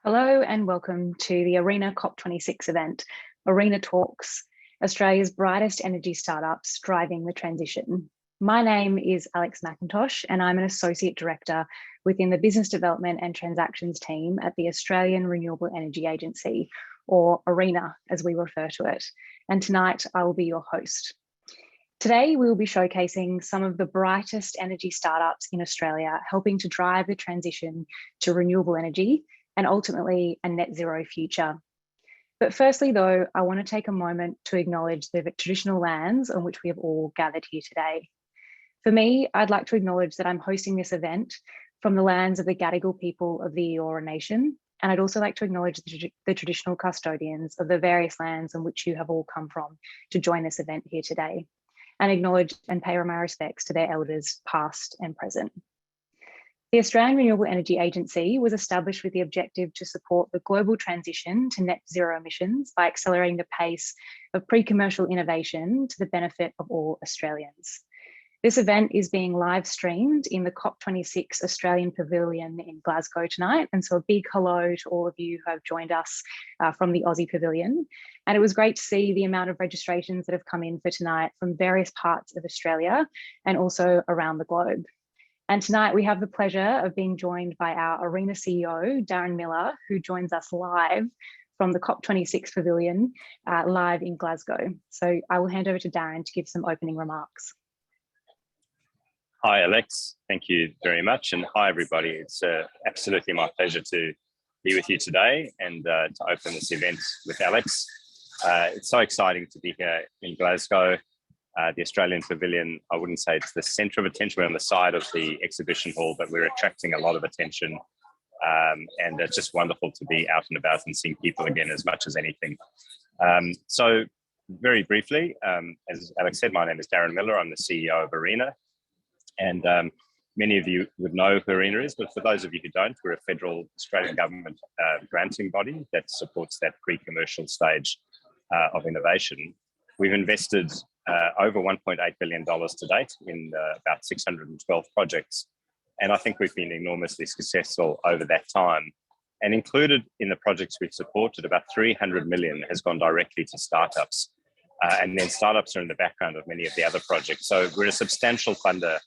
Hello and welcome to the Arena COP26 event, Arena Talks, Australia's brightest energy startups driving the transition. My name is Alex McIntosh and I'm an Associate Director within the Business Development and Transactions team at the Australian Renewable Energy Agency, or ARENA as we refer to it. And tonight I will be your host. Today we will be showcasing some of the brightest energy startups in Australia, helping to drive the transition to renewable energy and ultimately a net zero future. But firstly though, I want to take a moment to acknowledge the traditional lands on which we have all gathered here today. For me, I'd like to acknowledge that I'm hosting this event from the lands of the Gadigal people of the Eora Nation, and I'd also like to acknowledge the traditional custodians of the various lands on which you have all come from to join this event here today, and acknowledge and pay my respects to their elders past and present. The Australian Renewable Energy Agency was established with the objective to support the global transition to net zero emissions by accelerating the pace of pre-commercial innovation to the benefit of all Australians. This event is being live streamed in the COP26 Australian Pavilion in Glasgow tonight. And so a big hello to all of you who have joined us from the Aussie Pavilion. And it was great to see the amount of registrations that have come in for tonight from various parts of Australia and also around the globe. And tonight we have the pleasure of being joined by our ARENA CEO, Darren Miller, who joins us live from the COP26 Pavilion, live in Glasgow. So I will hand over to Darren to give some opening remarks. Hi, Alex. Thank you very much. And hi, everybody. It's absolutely my pleasure to be with you today and to open this event with Alex. It's so exciting to be here in Glasgow. The Australian Pavilion, I wouldn't say it's the centre of attention. We're on the side of the exhibition hall, but we're attracting a lot of attention. And it's just wonderful to be out and about and seeing people again as much as anything. So very briefly, as Alex said, my name is Darren Miller. I'm the CEO of ARENA. And many of you would know who ARENA is, but for those of you who don't, we're a federal Australian government granting body that supports that pre-commercial stage of innovation. We've invested over $1.8 billion to date in about 612 projects. And I think we've been enormously successful over that time. And included in the projects we've supported, about 300 million has gone directly to startups. And then startups are in the background of many of the other projects. So we're a substantial funder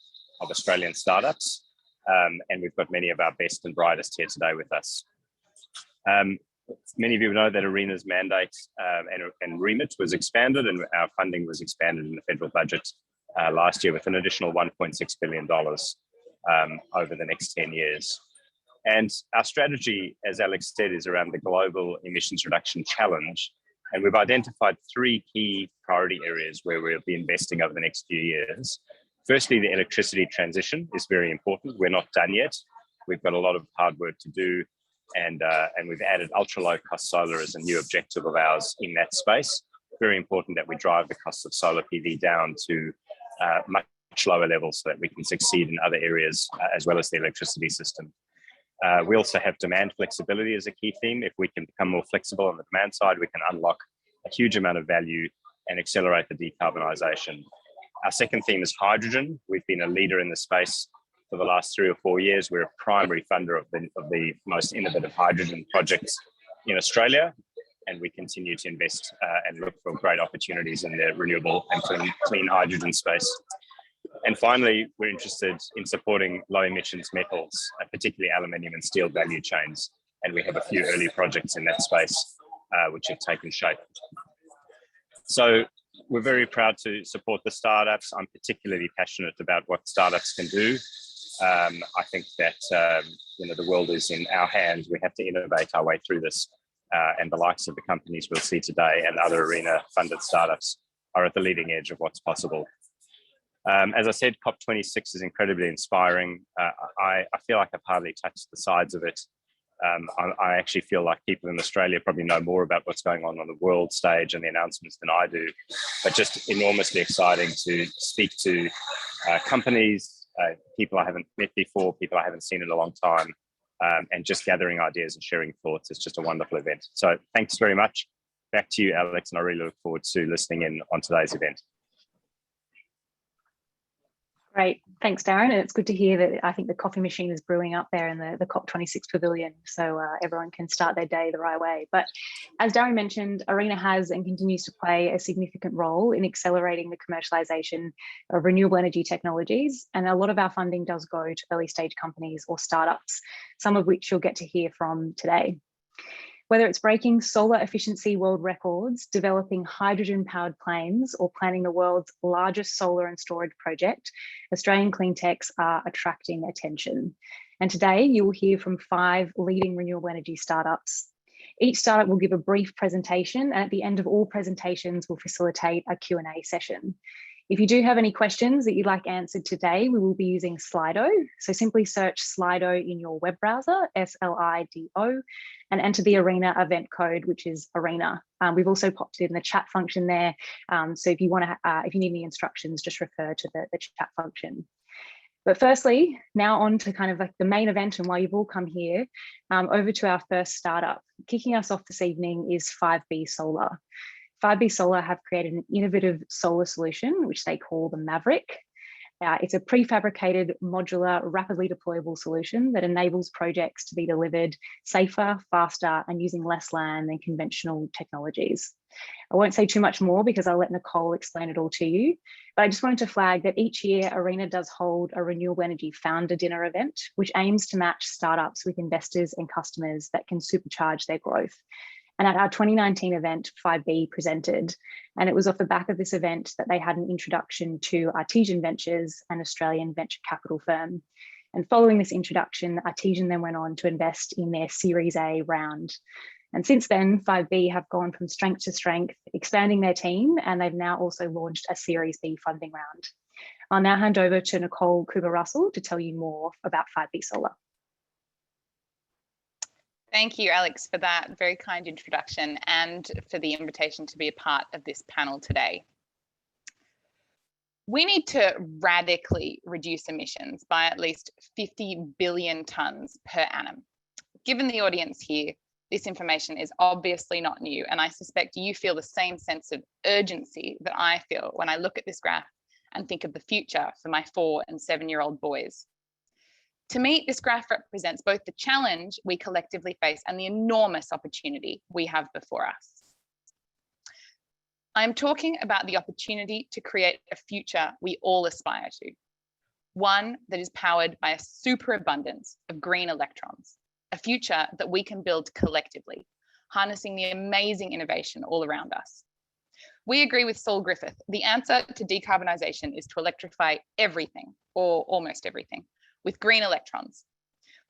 of Australian startups. And we've got many of our best and brightest here today with us. Many of you know that ARENA's mandate and remit was expanded, and our funding was expanded in the federal budget last year with an additional $1.6 billion over the next 10 years. And our strategy, as Alex said, is around the global emissions reduction challenge. And we've identified three key priority areas where we'll be investing over the next few years. Firstly, the electricity transition is very important. We're not done yet. We've got a lot of hard work to do. And we've added ultra-low cost solar as a new objective of ours in that space. Very important that we drive the cost of solar PV down to much lower levels so that we can succeed in other areas as well as the electricity system. We also have demand flexibility as a key theme. If we can become more flexible on the demand side, we can unlock a huge amount of value and accelerate the decarbonisation. Our second theme is hydrogen. We've been a leader in the space for the last 3 or 4 years. We're a primary funder of the most innovative hydrogen projects in Australia, and we continue to invest and look for great opportunities in the renewable and clean hydrogen space. And finally, we're interested in supporting low emissions metals, particularly aluminium and steel value chains. And we have a few early projects in that space which have taken shape. So we're very proud to support the startups. I'm particularly passionate about what startups can do. I think that the world is in our hands. We have to innovate our way through this, and the likes of the companies we'll see today and other ARENA-funded startups are at the leading edge of what's possible. As I said, COP26 is incredibly inspiring. I feel like I've hardly touched the sides of it. I actually feel like people in Australia probably know more about what's going on the world stage and the announcements than I do, but just enormously exciting to speak to companies, people I haven't met before, people I haven't seen in a long time, and just gathering ideas and sharing thoughts. It's just a wonderful event. So thanks very much. Back to you, Alex, and I really look forward to listening in on today's event. Great, thanks Darren, and it's good to hear that I think the coffee machine is brewing up there in the COP26 pavilion, so everyone can start their day the right way. But as Darren mentioned, ARENA has and continues to play a significant role in accelerating the commercialisation of renewable energy technologies, and a lot of our funding does go to early stage companies or startups, some of which you'll get to hear from today. Whether it's breaking solar efficiency world records, developing hydrogen-powered planes, or planning the world's largest solar and storage project, Australian clean techs are attracting attention. And today you will hear from 5 leading renewable energy startups. Each startup will give a brief presentation, and at the end of all presentations, we'll facilitate a Q&A session. If you do have any questions that you'd like answered today, we will be using Slido. So simply search Slido in your web browser, SLIDO, and enter the ARENA event code, which is ARENA. We've also popped it in the chat function there. So if you need any instructions, just refer to the chat function. But firstly, now on to kind of like the main event and why you've all come here, over to our first startup. Kicking us off this evening is 5B Solar. 5B Solar have created an innovative solar solution, which they call the Maverick. It's a prefabricated, modular, rapidly deployable solution that enables projects to be delivered safer, faster, and using less land than conventional technologies. I won't say too much more because I'll let Nicole explain it all to you, but I just wanted to flag that each year ARENA does hold a renewable energy founder dinner event, which aims to match startups with investors and customers that can supercharge their growth. And at our 2019 event, 5B presented, and it was off the back of this event that they had an introduction to Artesian Ventures, an Australian venture capital firm. And following this introduction, Artesian then went on to invest in their Series A round. And since then, 5B have gone from strength to strength, expanding their team, and they've now also launched a Series B funding round. I'll now hand over to Nicole Kuepper-Russell to tell you more about 5B Solar. Thank you, Alex, for that very kind introduction and for the invitation to be a part of this panel today. We need to radically reduce emissions by at least 50 billion tonnes per annum. Given the audience here, this information is obviously not new, and I suspect you feel the same sense of urgency that I feel when I look at this graph and think of the future for my 4- and 7-year-old boys. To me, this graph represents both the challenge we collectively face and the enormous opportunity we have before us. I'm talking about the opportunity to create a future we all aspire to, one that is powered by a superabundance of green electrons, a future that we can build collectively, harnessing the amazing innovation all around us. We agree with Saul Griffith, the answer to decarbonisation is to electrify everything, or almost everything, with green electrons.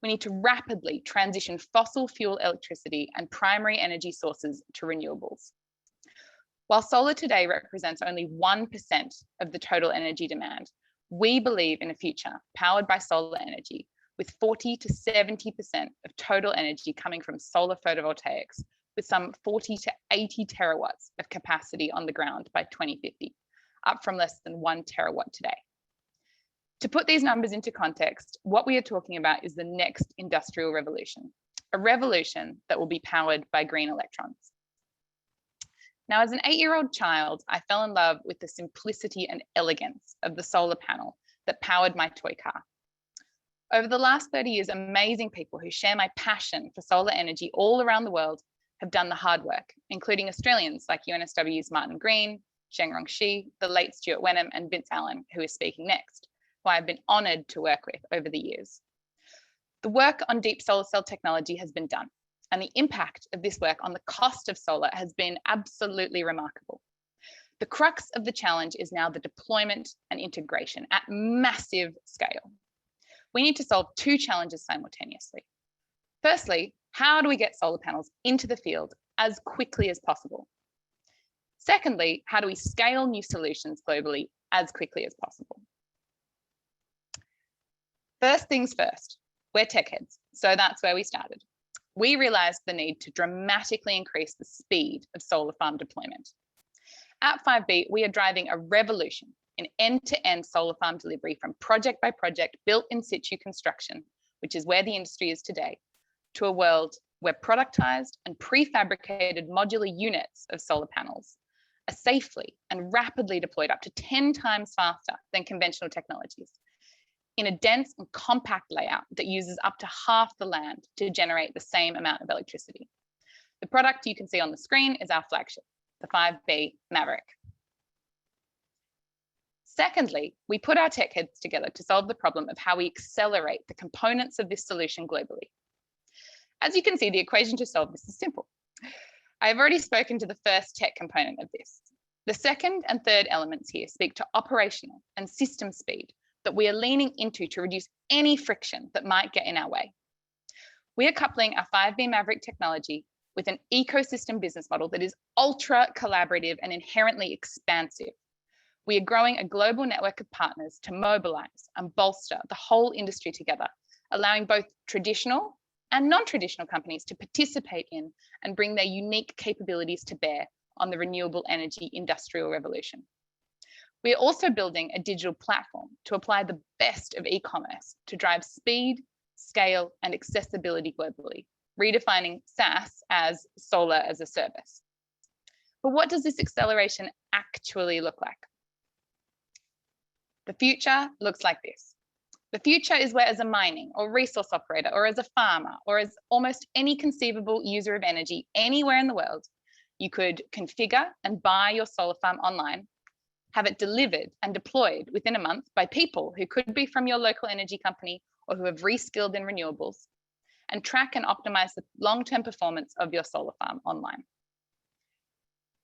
We need to rapidly transition fossil fuel electricity and primary energy sources to renewables. While solar today represents only 1% of the total energy demand, we believe in a future powered by solar energy, with 40 to 70% of total energy coming from solar photovoltaics, with some 40 to 80 terawatts of capacity on the ground by 2050, up from less than 1 terawatt today. To put these numbers into context, what we are talking about is the next industrial revolution, a revolution that will be powered by green electrons. Now, as an 8-year-old child, I fell in love with the simplicity and elegance of the solar panel that powered my toy car. Over the last 30 years, amazing people who share my passion for solar energy all around the world have done the hard work, including Australians like UNSW's Martin Green, Zhengrong Shi, the late Stuart Wenham, and Vince Allen, who is speaking next, who I've been honoured to work with over the years. The work on deep solar cell technology has been done, and the impact of this work on the cost of solar has been absolutely remarkable. The crux of the challenge is now the deployment and integration at massive scale. We need to solve 2 challenges simultaneously. Firstly, how do we get solar panels into the field as quickly as possible? Secondly, how do we scale new solutions globally as quickly as possible? First things first, we're tech heads, so that's where we started. We realized the need to dramatically increase the speed of solar farm deployment. At 5B, we are driving a revolution in end-to-end solar farm delivery from project by project built in situ construction, which is where the industry is today, to a world where productized and prefabricated modular units of solar panels are safely and rapidly deployed up to 10 times faster than conventional technologies in a dense and compact layout that uses up to half the land to generate the same amount of electricity. The product you can see on the screen is our flagship, the 5B Maverick. Secondly, we put our tech heads together to solve the problem of how we accelerate the components of this solution globally. As you can see, the equation to solve this is simple. I have already spoken to the first tech component of this. The second and third elements here speak to operational and system speed that we are leaning into to reduce any friction that might get in our way. We are coupling our 5B Maverick technology with an ecosystem business model that is ultra collaborative and inherently expansive. We are growing a global network of partners to mobilize and bolster the whole industry together, allowing both traditional and non-traditional companies to participate in and bring their unique capabilities to bear on the renewable energy industrial revolution. We are also building a digital platform to apply the best of e-commerce to drive speed, scale, and accessibility globally, redefining SaaS as solar as a service. But what does this acceleration actually look like? The future looks like this. The future is where, as a mining or resource operator, or as a farmer, or as almost any conceivable user of energy anywhere in the world, you could configure and buy your solar farm online, have it delivered and deployed within a month by people who could be from your local energy company or who have reskilled in renewables, and track and optimize the long-term performance of your solar farm online.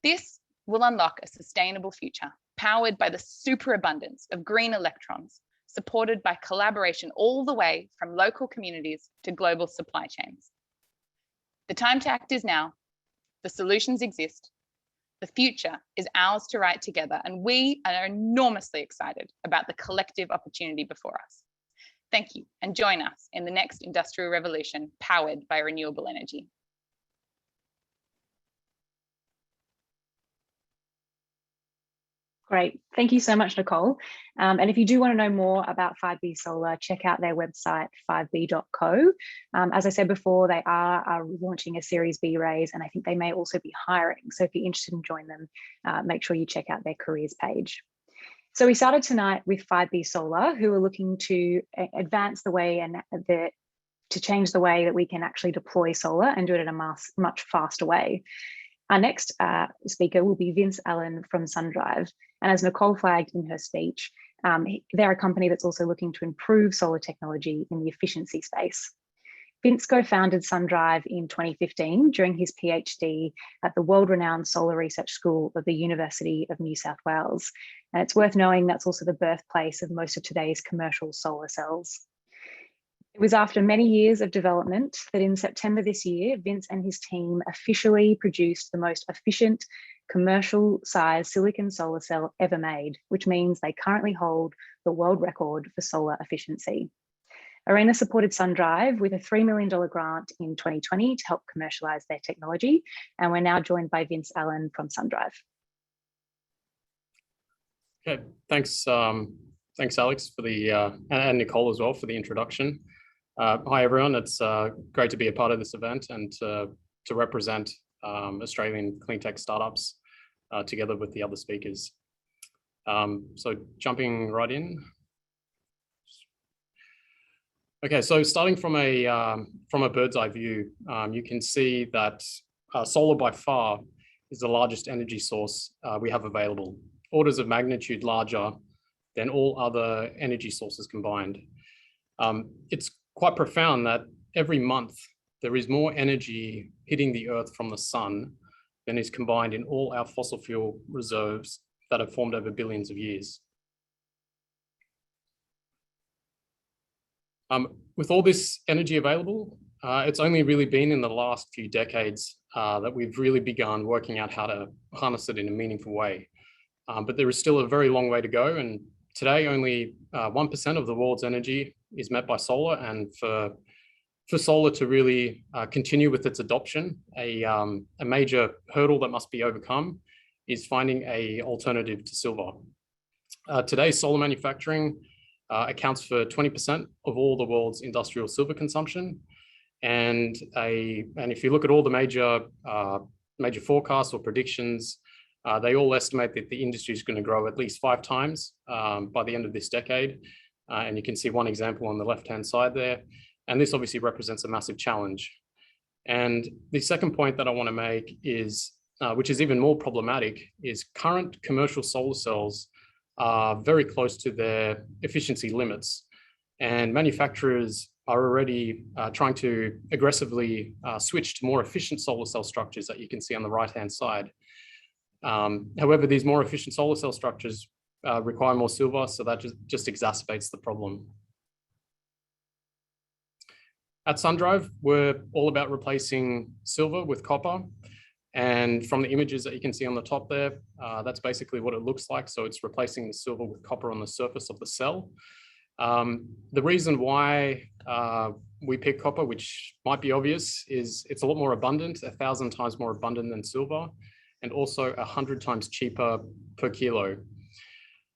This will unlock a sustainable future powered by the superabundance of green electrons, supported by collaboration all the way from local communities to global supply chains. The time to act is now. The solutions exist. The future is ours to write together, and we are enormously excited about the collective opportunity before us. Thank you, and join us in the next industrial revolution powered by renewable energy. Great. Thank you so much, Nicole. And if you do want to know more about 5B Solar, check out their website, 5b.co. As I said before, they are launching a Series B raise, and I think they may also be hiring. So if you're interested in joining them, make sure you check out their careers page. So we started tonight with 5B Solar, who are looking to advance the way and to change the way that we can actually deploy solar and do it in a much faster way. Our next speaker will be Vince Allen from SunDrive. And as Nicole flagged in her speech, they're a company that's also looking to improve solar technology in the efficiency space. Vince co-founded SunDrive in 2015 during his PhD at the world-renowned Solar Research School of the University of New South Wales. And it's worth knowing that's also the birthplace of most of today's commercial solar cells. It was after many years of development that in September this year, Vince and his team officially produced the most efficient commercial size silicon solar cell ever made, which means they currently hold the world record for solar efficiency. Arena supported SunDrive with a $3 million grant in 2020 to help commercialize their technology. And we're now joined by Vince Allen from SunDrive. Okay, thanks Alex for the, and Nicole as well for the introduction. Hi everyone, it's great to be a part of this event and to represent Australian clean tech startups together with the other speakers. So jumping right in. Okay, so starting from a bird's eye view, you can see that solar by far is the largest energy source we have available, orders of magnitude larger than all other energy sources combined. It's quite profound that every month there is more energy hitting the earth from the sun than is combined in all our fossil fuel reserves that have formed over billions of years. With all this energy available, it's only really been in the last few decades that we've really begun working out how to harness it in a meaningful way. But there is still a very long way to go, and today only 1% of the world's energy is met by solar, and for solar to really continue with its adoption, a major hurdle that must be overcome is finding an alternative to silver. Today, solar manufacturing accounts for 20% of all the world's industrial silver consumption, and if you look at all the major forecasts or predictions, They all estimate that the industry is going to grow at least 5 times by the end of this decade. And you can see one example on the left-hand side there. And this obviously represents a massive challenge. And the second point that I want to make is, which is even more problematic, is current commercial solar cells are very close to their efficiency limits. And manufacturers are already trying to aggressively switch to more efficient solar cell structures that you can see on the right-hand side. However, these more efficient solar cell structures require more silver, so that just exacerbates the problem. At SunDrive, we're all about replacing silver with copper. And from the images that you can see on the top there, that's basically what it looks like. So it's replacing the silver with copper on the surface of the cell. The reason why we pick copper, which might be obvious, is it's a lot more abundant, 1,000 times more abundant than silver, and also 100 times cheaper per kilo.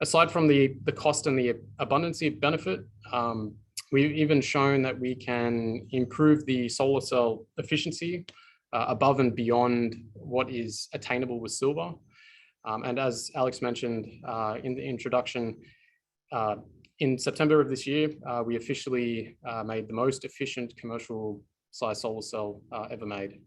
Aside from the cost and the abundancy benefit, we've even shown that we can improve the solar cell efficiency above and beyond what is attainable with silver. And as Alex mentioned in the introduction, in September of this year, we officially made the most efficient commercial size solar cell ever made.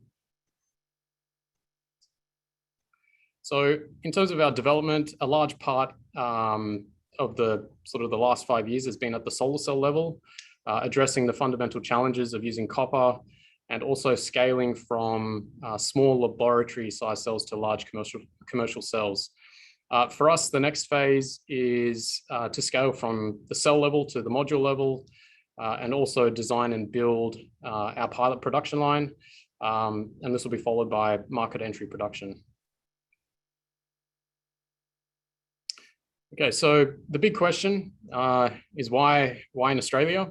So in terms of our development, a large part of the last 5 years has been at the solar cell level, addressing the fundamental challenges of using copper and also scaling from small laboratory size cells to large commercial cells. For us, the next phase is to scale from the cell level to the module level, and also design and build our pilot production line. And this will be followed by market entry production. Okay, so the big question is why in Australia?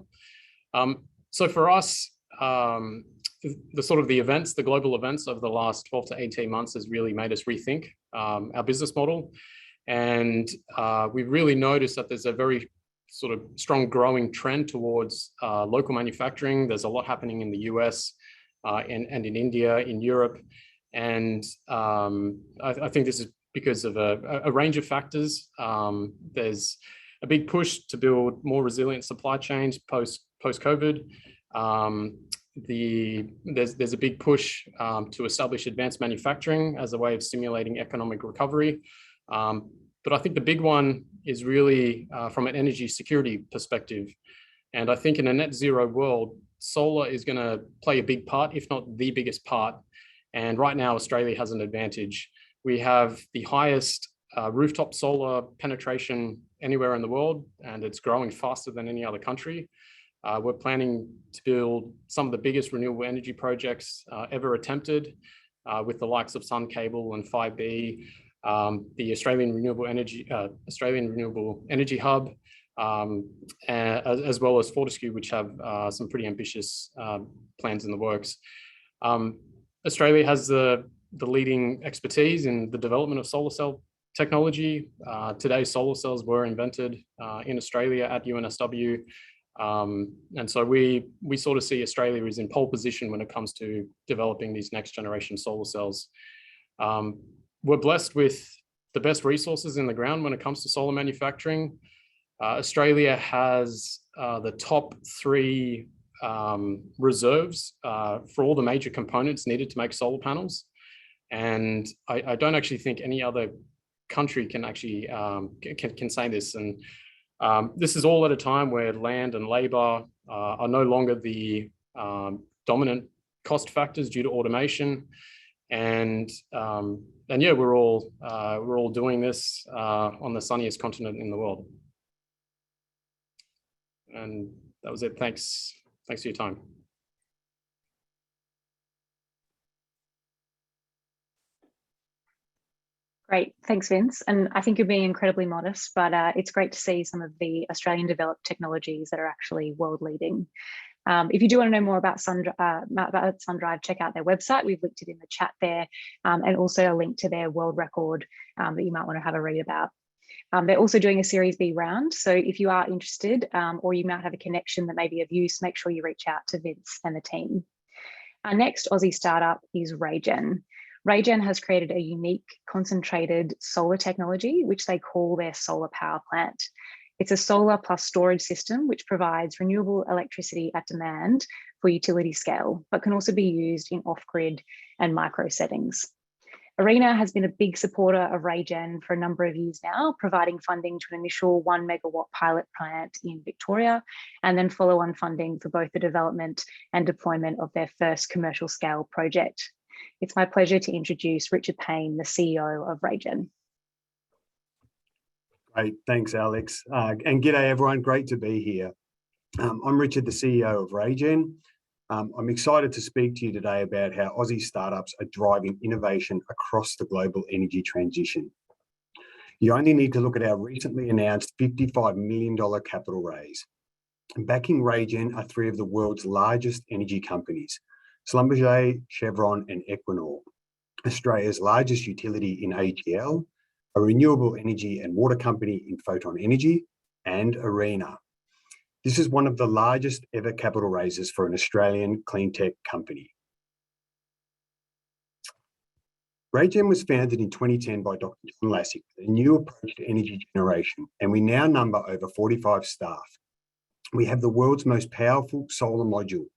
So for us, the global events of the last 12 to 18 months has really made us rethink our business model. And we've really noticed that there's a very sort of strong growing trend towards local manufacturing. There's a lot happening in the US and in India, in Europe. And I think this is because of a range of factors. There's a big push to build more resilient supply chains post-COVID. There's a big push to establish advanced manufacturing as a way of stimulating economic recovery. But I think the big one is really from an energy security perspective. And I think in a net zero world, solar is going to play a big part, if not the biggest part. And right now, Australia has an advantage. We have the highest rooftop solar penetration anywhere in the world, and it's growing faster than any other country. We're planning to build some of the biggest renewable energy projects ever attempted with the likes of Sun Cable and 5B, the Australian Renewable Energy Hub, as well as Fortescue, which have some pretty ambitious plans in the works. Australia has the leading expertise in the development of solar cell technology. Today, solar cells were invented in Australia at UNSW. And so we sort of see Australia is in pole position when it comes to developing these next generation solar cells. We're blessed with the best resources in the ground when it comes to solar manufacturing. Australia has the top 3 reserves for all the major components needed to make solar panels. And I don't actually think any other country can actually can say this. And this is all at a time where land and labor are no longer the dominant cost factors due to automation. And yeah, we're all doing this on the sunniest continent in the world. And that was it. Thanks for your time. Great, thanks, Vince. And I think you're being incredibly modest, but it's great to see some of the Australian developed technologies that are actually world leading. If you do want to know more about SunDrive, check out their website. We've linked it in the chat there, and also a link to their world record that you might want to have a read about. They're also doing a Series B round. So if you are interested, or you might have a connection that may be of use, make sure you reach out to Vince and the team. Our next Aussie startup is RayGen. RayGen has created a unique concentrated solar technology, which they call their solar power plant. It's a solar plus storage system, which provides renewable electricity at demand for utility scale, but can also be used in off-grid and micro settings. ARENA has been a big supporter of RayGen for a number of years now, providing funding to an initial 1 megawatt pilot plant in Victoria, and then follow-on funding for both the development and deployment of their first commercial scale project. It's my pleasure to introduce Richard Payne, the CEO of RayGen. Great, thanks, Alex. And g'day, everyone. Great to be here. I'm Richard, the CEO of RayGen. I'm excited to speak to you today about how Aussie startups are driving innovation across the global energy transition. You only need to look at our recently announced $55 million capital raise. Backing RayGen are three of the world's largest energy companies: Schlumberger, Chevron, and Equinor, Australia's largest utility in AGL, a renewable energy and water company in Photon Energy, and ARENA. This is one of the largest ever capital raises for an Australian clean tech company. RayGen was founded in 2010 by Dr. John Lassick, a new approach to energy generation, and we now number over 45 staff. We have the world's most powerful solar module,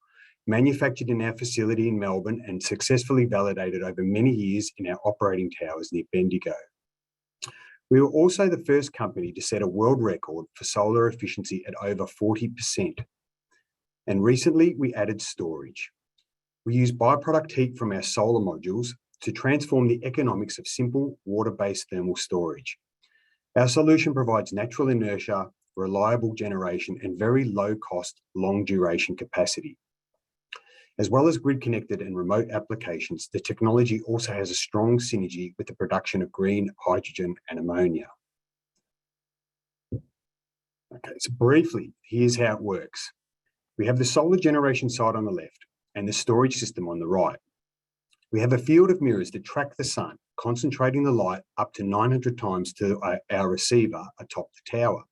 manufactured in our facility in Melbourne and successfully validated over many years in our operating towers near Bendigo. We were also the first company to set a world record for solar efficiency at over 40%. And recently we added storage. We use byproduct heat from our solar modules to transform the economics of simple water-based thermal storage. Our solution provides natural inertia, reliable generation, and very low cost, long duration capacity. As well as grid-connected and remote applications, the technology also has a strong synergy with the production of green hydrogen and ammonia. Okay, so briefly, here's how it works. We have the solar generation side on the left and the storage system on the right. We have a field of mirrors that track the sun, concentrating the light up to 900 times to our receiver atop the tower.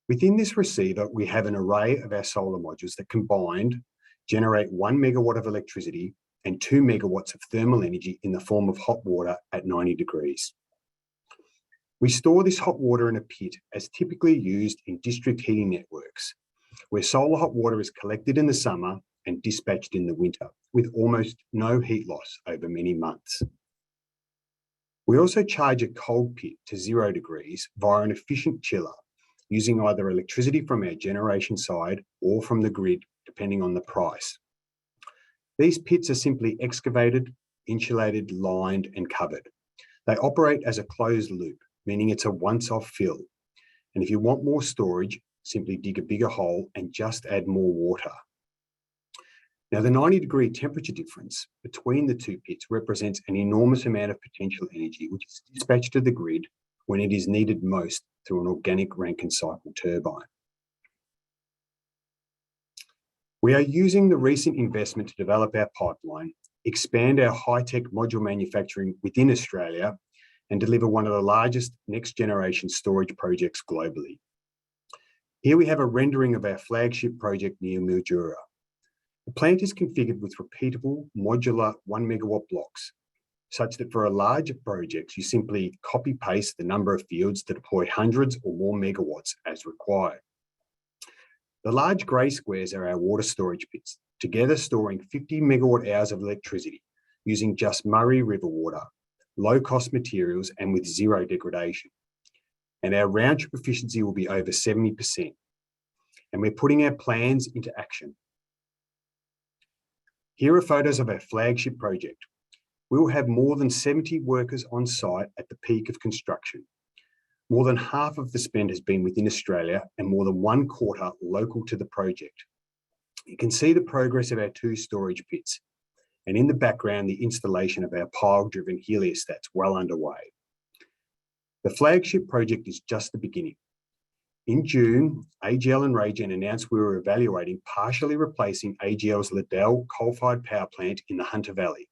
Within this receiver, we have an array of our solar modules that combined generate 1 megawatt of electricity and 2 megawatts of thermal energy in the form of hot water at 90 degrees. We store this hot water in a pit as typically used in district heating networks, where solar hot water is collected in the summer and dispatched in the winter, with almost no heat loss over many months. We also charge a cold pit to 0 degrees via an efficient chiller, using either electricity from our generation side or from the grid, depending on the price. These pits are simply excavated, insulated, lined, and covered. They operate as a closed loop, meaning it's a once-off fill. And if you want more storage, simply dig a bigger hole and just add more water. Now, the 90-degree temperature difference between the two pits represents an enormous amount of potential energy, which is dispatched to the grid when it is needed most through an organic Rankine cycle turbine. We are using the recent investment to develop our pipeline, expand our high-tech module manufacturing within Australia, and deliver one of the largest next-generation storage projects globally. Here we have a rendering of our flagship project near Mildura. The plant is configured with repeatable modular 1 megawatt blocks, such that for a larger project, you simply copy-paste the number of fields to deploy hundreds or more megawatts as required. The large grey squares are our water storage pits, together storing 50 megawatt hours of electricity using just Murray River water, low-cost materials, and with zero degradation. And our round-trip efficiency will be over 70%. And we're putting our plans into action. Here are photos of our flagship project. We will have more than 70 workers on site at the peak of construction. More than half of the spend has been within Australia and more than 1/4 local to the project. You can see the progress of our 2 storage pits, and in the background, the installation of our pile-driven heliostats well underway. The flagship project is just the beginning. In June, AGL and RayGen announced we were evaluating partially replacing AGL's Liddell coal-fired power plant in the Hunter Valley.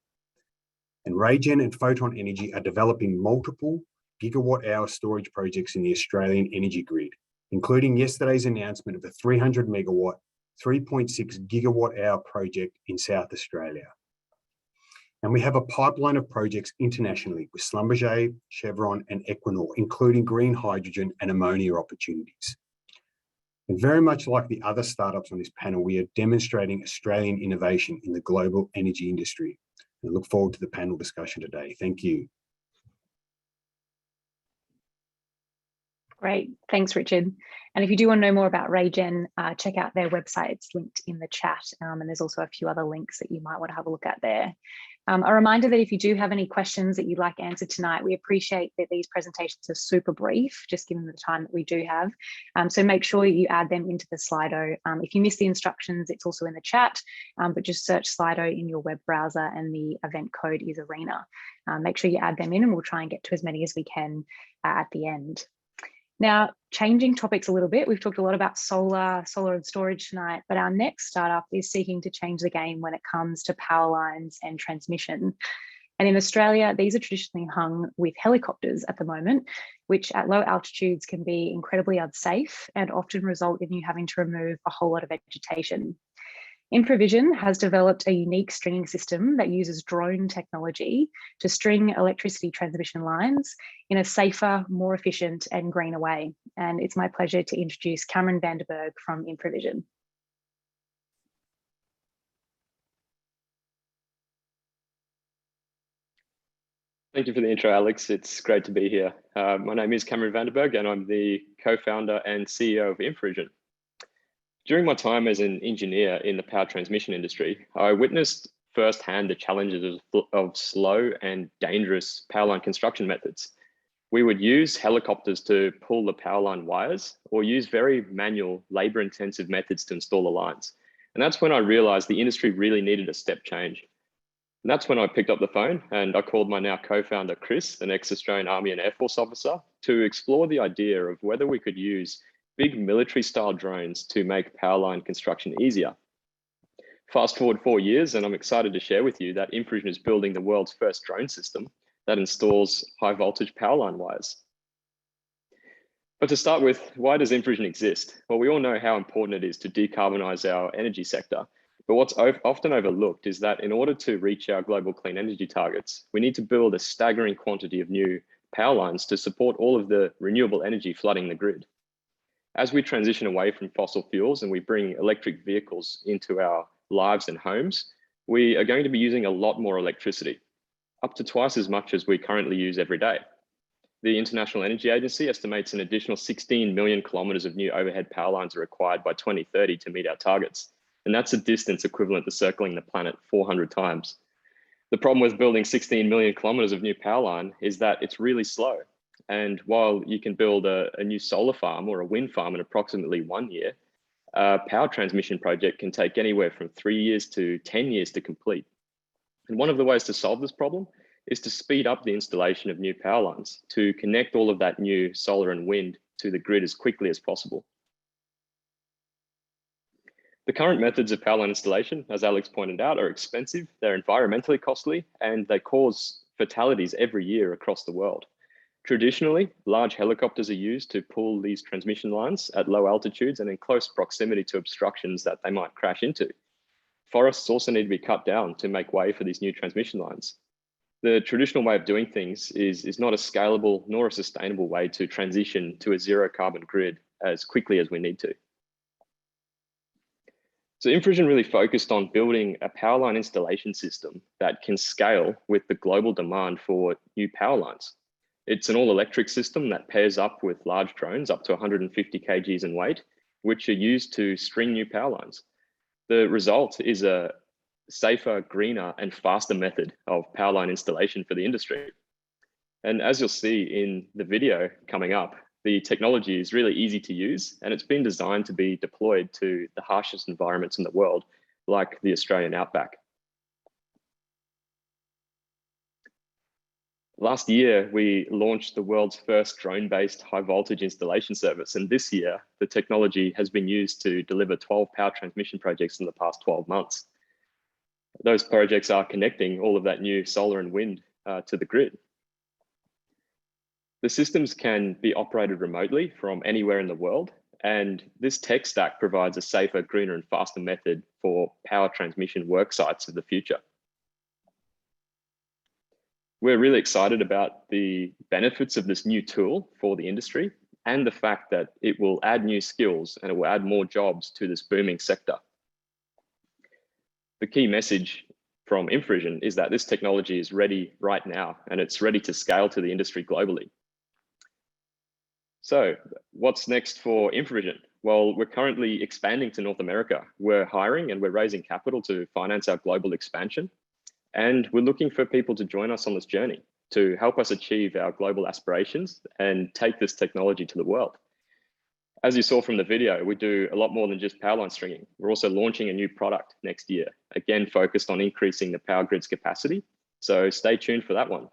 And RayGen and Photon Energy are developing multiple gigawatt-hour storage projects in the Australian energy grid, including yesterday's announcement of a 300 megawatt, 3.6 gigawatt-hour project in South Australia. And we have a pipeline of projects internationally with Schlumberger, Chevron, and Equinor, including green hydrogen and ammonia opportunities. And very much like the other startups on this panel, we are demonstrating Australian innovation in the global energy industry. I look forward to the panel discussion today. Thank you. Great, thanks, Richard. And if you do want to know more about RayGen, check out their website. It's linked in the chat, and there's also a few other links that you might want to have a look at there. A reminder that if you do have any questions that you'd like answered tonight, we appreciate that these presentations are super brief, just given the time that we do have. So make sure you add them into the Slido. If you miss the instructions, it's also in the chat, but just search Slido in your web browser and the event code is ARENA. Make sure you add them in and we'll try and get to as many as we can at the end. Now, changing topics a little bit, we've talked a lot about solar and storage tonight, but our next startup is seeking to change the game when it comes to power lines and transmission. And in Australia, these are traditionally hung with helicopters at the moment, which at low altitudes can be incredibly unsafe and often result in you having to remove a whole lot of vegetation. Infravision has developed a unique stringing system that uses drone technology to string electricity transmission lines in a safer, more efficient and greener way. And it's my pleasure to introduce Cameron van der Berg from Infravision. Thank you for the intro, Alex. It's great to be here. My name is Cameron van der Berg and I'm the co-founder and CEO of Infravision. During my time as an engineer in the power transmission industry, I witnessed firsthand the challenges of slow and dangerous power line construction methods. We would use helicopters to pull the power line wires or use very manual, labor-intensive methods to install the lines. And that's when I realized the industry really needed a step change. And that's when I picked up the phone and I called my now co-founder, Chris, an ex-Australian Army and Air Force officer, to explore the idea of whether we could use big military-style drones to make power line construction easier. Fast forward 4 years, and I'm excited to share with you that Infravision is building the world's first drone system that installs high voltage power line wires. But to start with, why does Infravision exist? Well, we all know how important it is to decarbonize our energy sector. But what's often overlooked is that in order to reach our global clean energy targets, we need to build a staggering quantity of new power lines to support all of the renewable energy flooding the grid. As we transition away from fossil fuels and we bring electric vehicles into our lives and homes, we are going to be using a lot more electricity, up to twice as much as we currently use every day. The International Energy Agency estimates an additional 16 million kilometers of new overhead power lines are required by 2030 to meet our targets. And that's a distance equivalent to circling the planet 400 times. The problem with building 16 million kilometers of new power line is that it's really slow. And while you can build a new solar farm or a wind farm in approximately 1 year, a power transmission project can take anywhere from 3 years to 10 years to complete. And one of the ways to solve this problem is to speed up the installation of new power lines to connect all of that new solar and wind to the grid as quickly as possible. The current methods of power line installation, as Alex pointed out, are expensive, they're environmentally costly, and they cause fatalities every year across the world. Traditionally, large helicopters are used to pull these transmission lines at low altitudes and in close proximity to obstructions that they might crash into. Forests also need to be cut down to make way for these new transmission lines. The traditional way of doing things is not a scalable nor a sustainable way to transition to a zero carbon grid as quickly as we need to. So Infravision really focused on building a power line installation system that can scale with the global demand for new power lines. It's an all-electric system that pairs up with large drones up to 150 kgs in weight, which are used to string new power lines. The result is a safer, greener, and faster method of power line installation for the industry. And as you'll see in the video coming up, the technology is really easy to use, and it's been designed to be deployed to the harshest environments in the world, like the Australian outback. Last year, we launched the world's first drone-based high voltage installation service. And this year, the technology has been used to deliver 12 power transmission projects in the past 12 months. Those projects are connecting all of that new solar and wind to the grid. The systems can be operated remotely from anywhere in the world. And this tech stack provides a safer, greener, and faster method for power transmission work sites of the future. We're really excited about the benefits of this new tool for the industry and the fact that it will add new skills and it will add more jobs to this booming sector. The key message from Infravision is that this technology is ready right now and it's ready to scale to the industry globally. So what's next for Infravision? Well, we're currently expanding to North America. We're hiring and we're raising capital to finance our global expansion. And we're looking for people to join us on this journey to help us achieve our global aspirations and take this technology to the world. As you saw from the video, we do a lot more than just power line stringing. We're also launching a new product next year, again, focused on increasing the power grid's capacity. So stay tuned for that one.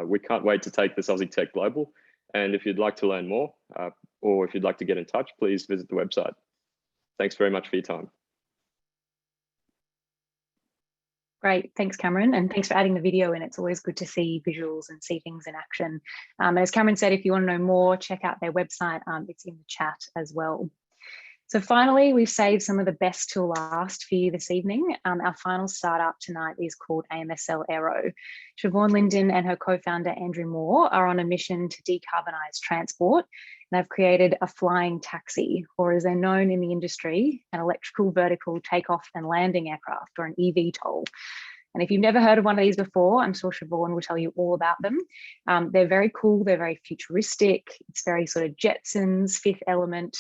We can't wait to take this Aussie Tech global. And if you'd like to learn more, or if you'd like to get in touch, please visit the website. Thanks very much for your time. Great, thanks Cameron, and thanks for adding the video in. It's always good to see visuals and see things in action. As Cameron said, if you want to know more, check out their website. It's in the chat as well. So finally, we've saved some of the best till last for you this evening. Our final startup tonight is called AMSL Aero. Siobhan, Lyndon and her co-founder Andrew Moore are on a mission to decarbonise transport. And they've created a flying taxi, or as they're known in the industry, an electrical vertical takeoff and landing aircraft, or an eVTOL. And if you've never heard of one of these before, I'm sure Siobhan will tell you all about them. They're very cool, they're very futuristic, it's very sort of Jetsons, Fifth Element.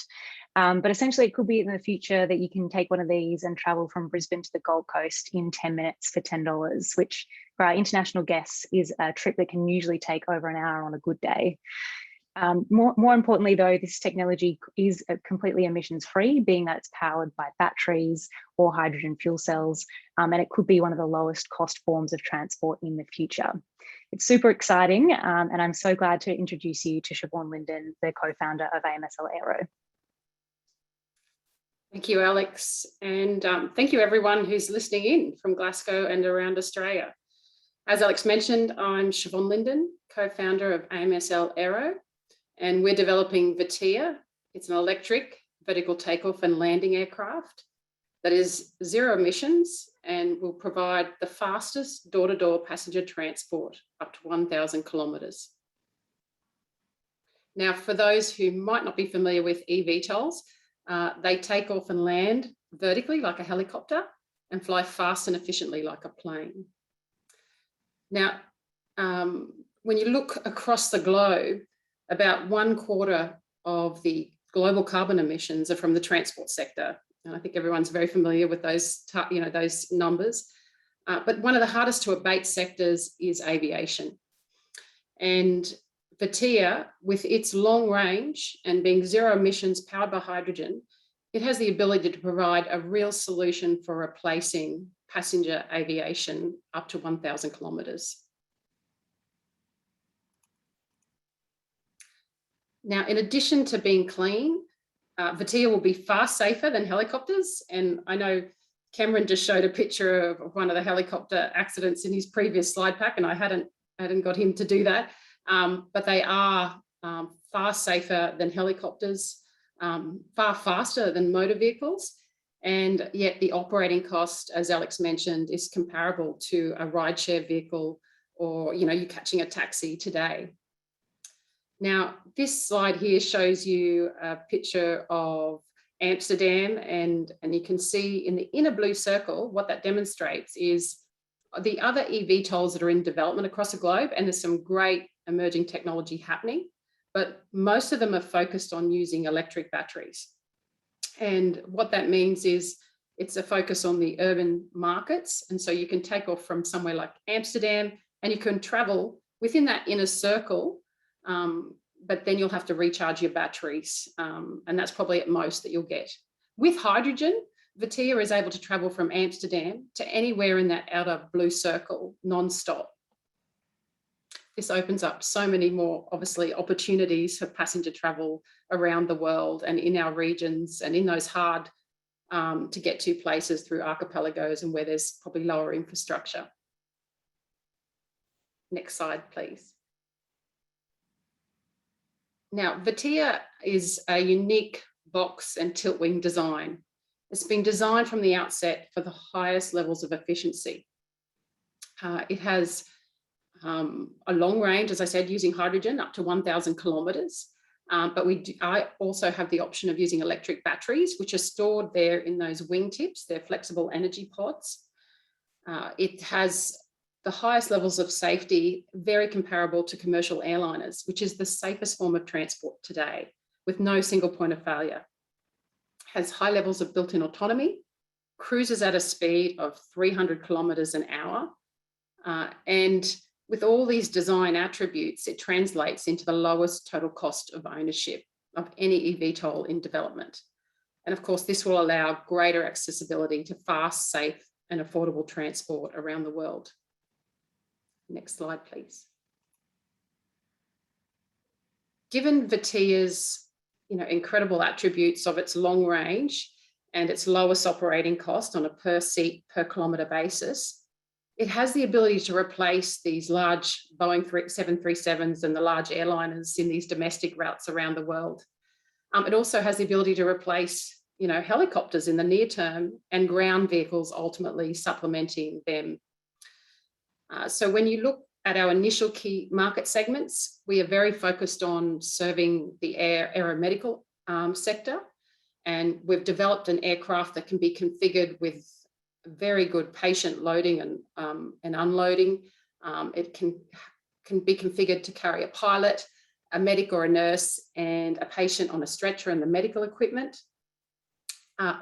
But essentially it could be in the future that you can take one of these and travel from Brisbane to the Gold Coast in 10 minutes for $10, which for our international guests is a trip that can usually take over an hour on a good day. More importantly though, this technology is completely emissions free, being that it's powered by batteries or hydrogen fuel cells, and it could be one of the lowest cost forms of transport in the future. It's super exciting, and I'm so glad to introduce you to Siobhan Lyndon, the co-founder of AMSL Aero. Thank you, Alex. And thank you everyone who's listening in from Glasgow and around Australia. As Alex mentioned, I'm Siobhan Lyndon, co-founder of AMSL Aero, and we're developing Vatia. It's an electric vertical takeoff and landing aircraft that is zero emissions and will provide the fastest door-to-door passenger transport up to 1,000 kilometres. Now, for those who might not be familiar with eVTOLs, they take off and land vertically like a helicopter and fly fast and efficiently like a plane. Now, when you look across the globe, about 1/4 of the global carbon emissions are from the transport sector. And I think everyone's very familiar with those, those numbers. But one of the hardest to abate sectors is aviation. And Vatia, with its long range and being zero emissions powered by hydrogen, it has the ability to provide a real solution for replacing passenger aviation up to 1,000 kilometres. Now, in addition to being clean, Vatia will be far safer than helicopters. And I know Cameron just showed a picture of one of the helicopter accidents in his previous slide pack, and I hadn't got him to do that. But they are far safer than helicopters, far faster than motor vehicles. And yet the operating cost, as Alex mentioned, is comparable to a rideshare vehicle or, you catching a taxi today. Now, this slide here shows you a picture of Amsterdam, and you can see in the inner blue circle, what that demonstrates is the other eVTOLs that are in development across the globe, and there's some great emerging technology happening, but most of them are focused on using electric batteries. And what that means is it's a focus on the urban markets. And so you can take off from somewhere like Amsterdam and you can travel within that inner circle, but then you'll have to recharge your batteries. And that's probably at most that you'll get. With hydrogen, Vatia is able to travel from Amsterdam to anywhere in that outer blue circle non-stop. This opens up so many more, obviously, opportunities for passenger travel around the world and in our regions and in those hard to get to places through archipelagos and where there's probably lower infrastructure. Next slide, please. Now, Vatia is a unique box and tilt wing design. It's been designed from the outset for the highest levels of efficiency. It has a long range, as I said, using hydrogen up to 1,000 kilometres. But I also have the option of using electric batteries, which are stored there in those wingtips. They're flexible energy pods. It has the highest levels of safety, very comparable to commercial airliners, which is the safest form of transport today, with no single point of failure. Has high levels of built-in autonomy, cruises at a speed of 300 kilometres an hour. And with all these design attributes, it translates into the lowest total cost of ownership of any eVTOL in development. And of course, this will allow greater accessibility to fast, safe, and affordable transport around the world. Next slide, please. Given Vatia's incredible attributes of its long range and its lowest operating cost on a per seat per kilometre basis, it has the ability to replace these large Boeing 737s and the large airliners in these domestic routes around the world. It also has the ability to replace, helicopters in the near term and ground vehicles ultimately supplementing them. So when you look at our initial key market segments, we are very focused on serving the aeromedical sector, and we've developed an aircraft that can be configured with very good patient loading and unloading. It can be configured to carry a pilot, a medic or a nurse, and a patient on a stretcher and the medical equipment.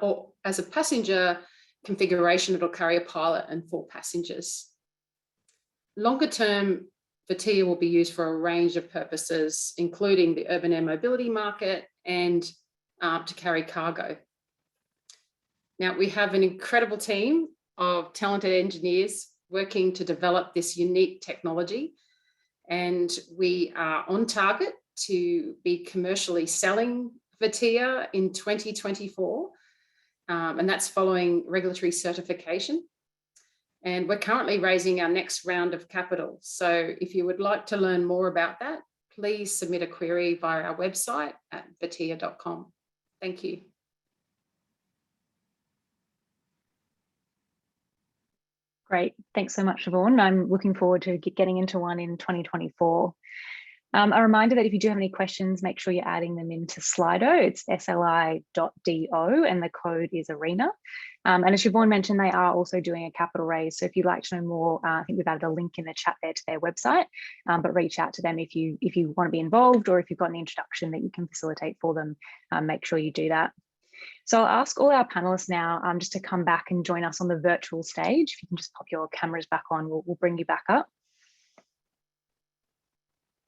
Or as a passenger configuration, it'll carry a pilot and 4 passengers. Longer term, Vatia will be used for a range of purposes, including the urban air mobility market and to carry cargo. Now, we have an incredible team of talented engineers working to develop this unique technology, and we are on target to be commercially selling Vatia in 2024, and that's following regulatory certification. And we're currently raising our next round of capital. So if you would like to learn more about that, please submit a query via our website at vatia.com. Thank you. Great. Thanks so much, Siobhan. I'm looking forward to getting into one in 2024. A reminder that if you do have any questions, make sure you're adding them into Slido. It's sli.do and the code is ARENA. And as Siobhan mentioned, they are also doing a capital raise. So if you'd like to know more, I think we've added a link in the chat there to their website, but reach out to them if you want to be involved, or if you've got an introduction that you can facilitate for them, make sure you do that. So I'll ask all our panelists now just to come back and join us on the virtual stage. If you can just pop your cameras back on, we'll bring you back up.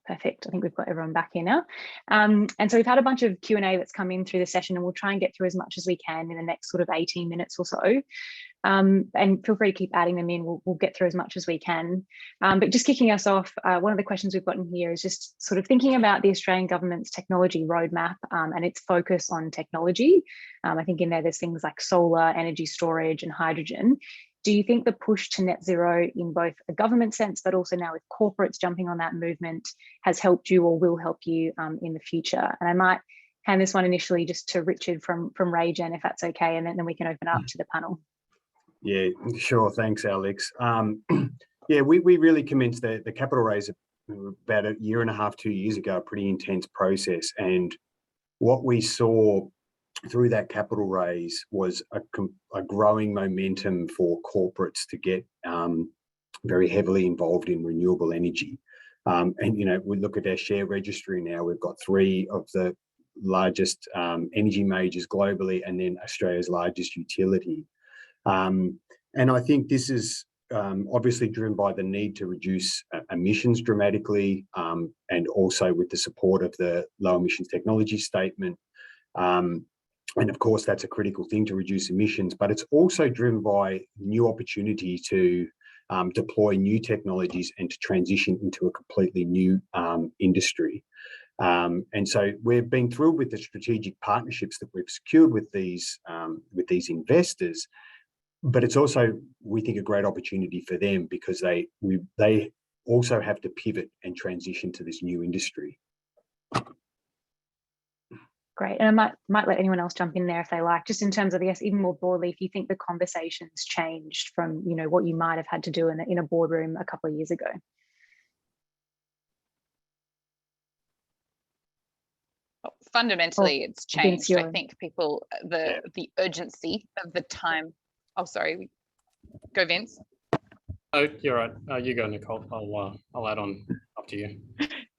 Perfect. I think we've got everyone back here now. And so we've had a bunch of Q&A that's come in through the session, and we'll try and get through as much as we can in the next sort of 18 minutes or so. And feel free to keep adding them in. We'll get through as much as we can. But just kicking us off, one of the questions we've gotten here is just sort of thinking about the Australian government's technology roadmap and its focus on technology. I think in there's things like solar, energy storage, and hydrogen. Do you think the push to net zero in both a government sense, but also now with corporates jumping on that movement, has helped you or will help you in the future? And I might hand this one initially just to Richard from RayGen, if that's okay, and then we can open up to the panel. Yeah, sure. Thanks, Alex. Yeah, we really commenced the capital raise about a year and a half, 2 years ago, a pretty intense process. And what we saw through that capital raise was a growing momentum for corporates to get very heavily involved in renewable energy. And, we look at our share registry now, we've got 3 of the largest energy majors globally, and then Australia's largest utility. And I think this is obviously driven by the need to reduce emissions dramatically, and also with the support of the low emissions technology statement. And of course, that's a critical thing to reduce emissions, but it's also driven by new opportunity to deploy new technologies and to transition into a completely new industry. And so we've been thrilled with the strategic partnerships that we've secured with these investors, but it's also, we think, a great opportunity for them because they also have to pivot and transition to this new industry. Great. And I might let anyone else jump in there if they like, just in terms of, I guess, even more broadly, if you think the conversations changed from, what you might have had to do in a boardroom a couple of years ago. fundamentally it's Vince, changed. I think people, the urgency of the time. Oh, sorry. Go, Vince. Oh, you're right. You go, Nicole. I'll add on after you.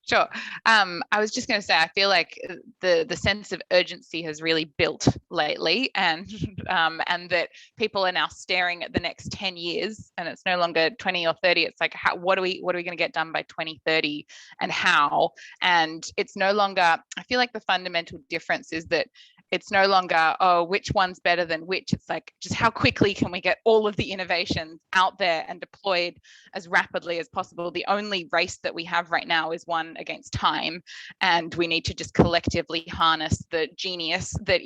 Sure. I was just going to say, I feel like the sense of urgency has really built lately, and that people are now staring at the next 10 years, and it's no longer 20 or 30. It's like, what are we going to get done by 2030, and how? And it's no longer. I feel like the fundamental difference is that it's no longer, oh, which one's better than which. It's like, just how quickly can we get all of the innovations out there and deployed as rapidly as possible? The only race that we have right now is one against time, and we need to just collectively harness the genius that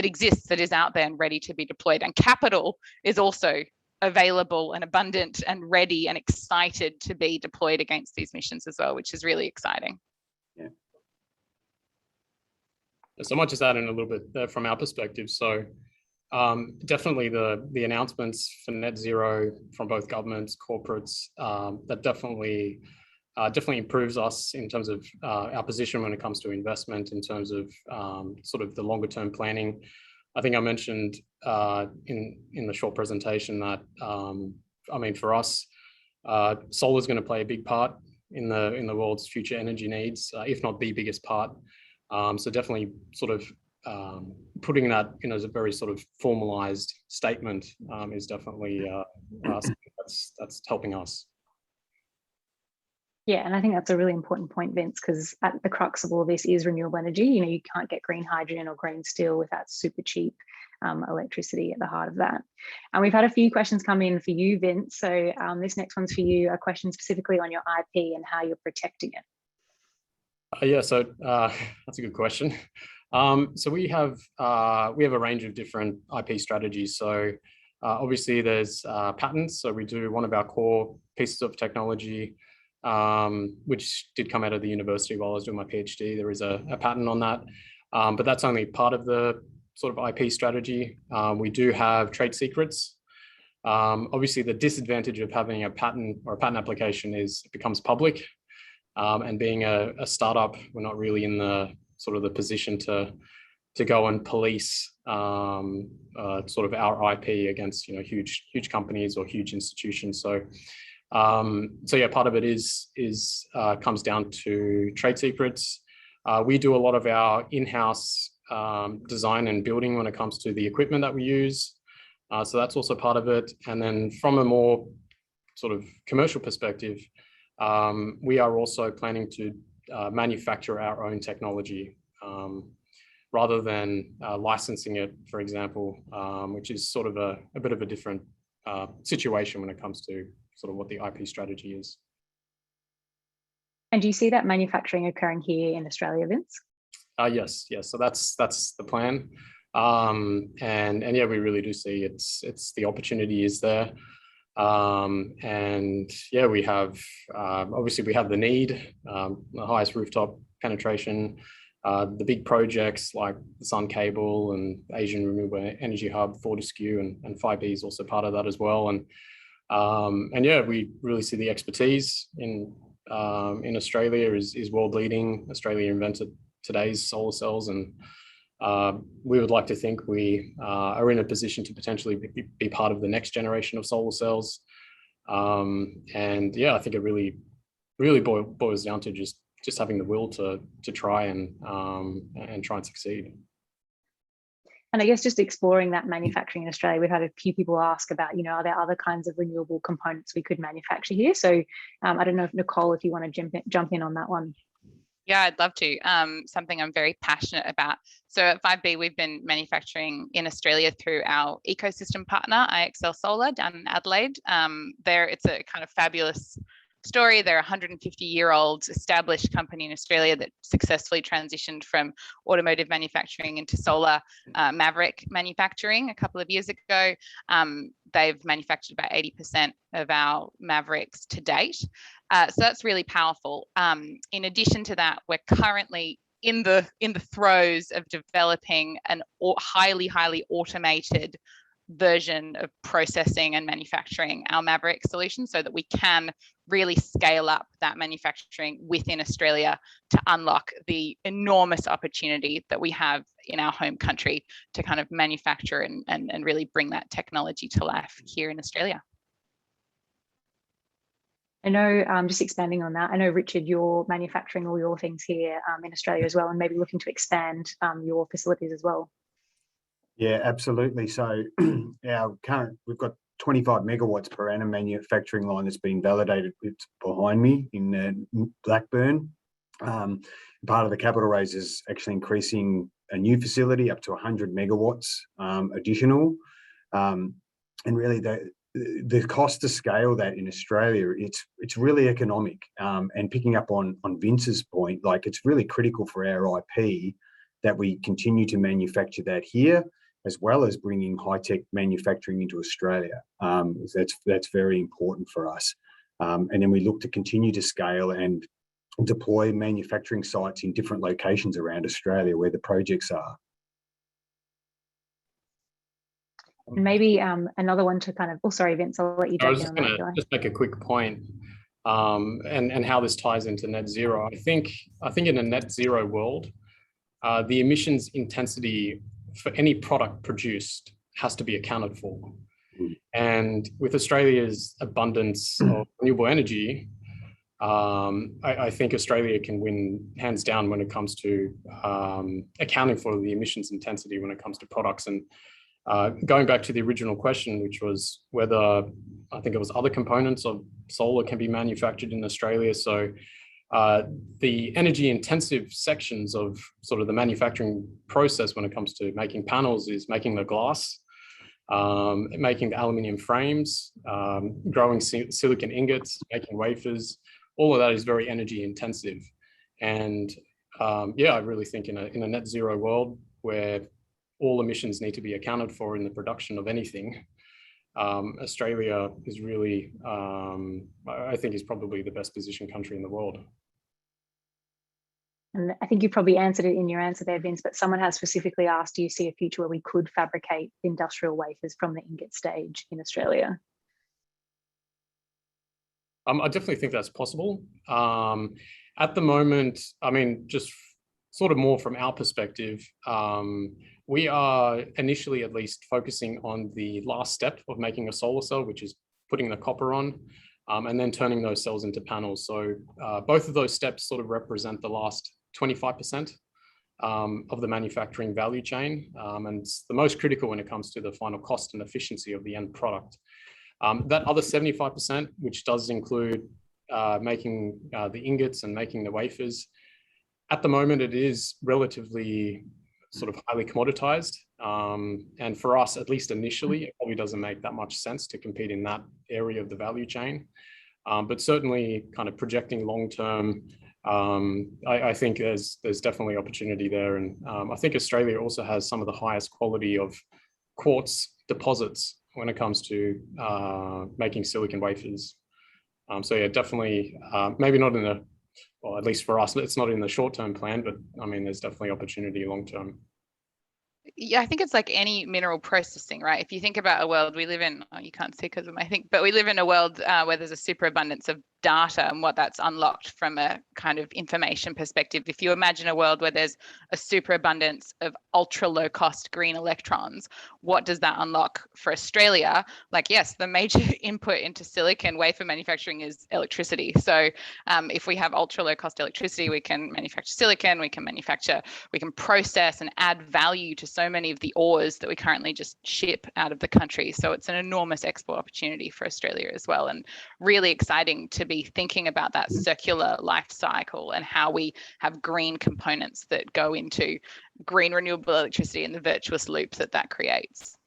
exists, that is out there and ready to be deployed. And capital is also available and abundant and ready and excited to be deployed against these missions as well, which is really exciting. Yeah. So I might just add in a little bit from our perspective. So definitely the announcements for net zero from both governments, corporates, that definitely improves us in terms of our position when it comes to investment, in terms of sort of the longer term planning. I think I mentioned in the short presentation that, I mean, for us, solar is going to play a big part in the world's future energy needs, if not the biggest part. So definitely sort of putting that in as a very sort of formalized statement is definitely that's helping us. Yeah, and I think that's a really important point, Vince, because at the crux of all this is renewable energy. You know, you can't get green hydrogen or green steel without super cheap electricity at the heart of that. And we've had a few questions come in for you, Vince. So this next one's for you, a question specifically on your IP and how you're protecting it. Yeah, so that's a good question. So we have a range of different IP strategies. So obviously there's patents. So we do one of our core pieces of technology, which did come out of the university while I was doing my PhD. There is a patent on that, but that's only part of the sort of IP strategy. We do have trade secrets. Obviously the disadvantage of having a patent or a patent application is it becomes public. And being a startup, we're not really in the sort of the position to go and police sort of our IP against huge companies or huge institutions. So yeah, part of it is comes down to trade secrets. We do a lot of our in-house design and building when it comes to the equipment that we use. So that's also part of it. And then from a more sort of commercial perspective, we are also planning to manufacture our own technology rather than licensing it, for example, which is sort of a bit of a different situation when it comes to sort of what the IP strategy is. And do you see that manufacturing occurring here in Australia, Vince? Yes. So that's the plan. And yeah, we really do see it's the opportunity is there. And yeah, we have obviously we have the need, the highest rooftop penetration, the big projects like the Sun Cable and Asian Renewable Energy Hub, Fortescue, and 5B is also part of that as well. And yeah, we really see the expertise in Australia is world leading. Australia invented today's solar cells, and we would like to think we are in a position to potentially be part of the next generation of solar cells. And yeah, I think it really boils down to just having the will to try and try and succeed. And I guess just exploring that manufacturing in Australia, we've had a few people ask about, are there other kinds of renewable components we could manufacture here? So I don't know if Nicole, if you want to jump in on that one. Yeah, I'd love to. Something I'm very passionate about. So at 5B, we've been manufacturing in Australia through our ecosystem partner, AMSL Solar, down in Adelaide. It's a kind of fabulous story. They're a 150-year-old established company in Australia that successfully transitioned from automotive manufacturing into solar maverick manufacturing a couple of years ago. They've manufactured about 80% of our mavericks to date. So that's really powerful. In addition to that, we're currently in the throes of developing an highly automated version of processing and manufacturing our maverick solution so that we can really scale up that manufacturing within Australia to unlock the enormous opportunity that we have in our home country to kind of manufacture and really bring that technology to life here in Australia. I know, just expanding on that, I know, Richard, you're manufacturing all your things here in Australia as well, and maybe looking to expand your facilities as well. Yeah, absolutely. So we've got 25 megawatts per annum manufacturing line that's been validated. It's behind me in Blackburn. Part of the capital raise is actually increasing a new facility up to 100 megawatts additional. And really the cost to scale that in Australia, it's really economic. And picking up on Vince's point, like, it's really critical for our IP that we continue to manufacture that here, as well as bringing high-tech manufacturing into Australia. That's very important for us. And then we look to continue to scale and deploy manufacturing sites in different locations around Australia where the projects are. Maybe another one to kind of, oh, sorry, Vince, I'll let you jump in on that. I was going to just make a quick point and how this ties into net zero. I think in a net zero world, the emissions intensity for any product produced has to be accounted for. And with Australia's abundance of renewable energy, I think Australia can win hands down when it comes to accounting for the emissions intensity when it comes to products. And going back to the original question, which was whether I think it was other components of solar can be manufactured in Australia. So the energy intensive sections of sort of the manufacturing process when it comes to making panels is making the glass, making the aluminium frames, growing silicon ingots, making wafers. All of that is very energy intensive. And yeah, I really think in a net zero world where all emissions need to be accounted for in the production of anything, Australia is really, I think, is probably the best positioned country in the world. And I think you probably answered it in your answer there, Vince, but someone has specifically asked, do you see a future where we could fabricate industrial wafers from the ingot stage in Australia? I definitely think that's possible. At the moment, I mean, just sort of more from our perspective, we are initially at least focusing on the last step of making a solar cell, which is putting the copper on, and then turning those cells into panels. So both of those steps sort of represent the last 25% of the manufacturing value chain. And it's the most critical when it comes to the final cost and efficiency of the end product. That other 75%, which does include making the ingots and making the wafers, at the moment it is relatively sort of highly commoditized. And for us, at least initially, it probably doesn't make that much sense to compete in that area of the value chain. But certainly kind of projecting long-term, I think there's definitely opportunity there. And I think Australia also has some of the highest quality of quartz deposits when it comes to making silicon wafers. So yeah, definitely, maybe not in the, well, at least for us, it's not in the short-term plan, but I mean, there's definitely opportunity long-term. Yeah, I think it's like any mineral processing, right? If you think about a world we live in, oh, you can't see because of my thing, but we live in a world where there's a superabundance of data and what that's unlocked from a kind of information perspective. If you imagine a world where there's a superabundance of ultra low cost green electrons, what does that unlock for Australia? Like, yes, the major input into silicon wafer manufacturing is electricity. So if we have ultra low cost electricity, we can manufacture silicon, we can process and add value to so many of the ores that we currently just ship out of the country. So it's an enormous export opportunity for Australia as well, and really exciting to be thinking about that circular life cycle and how we have green components that go into green renewable electricity and the virtuous loop that creates.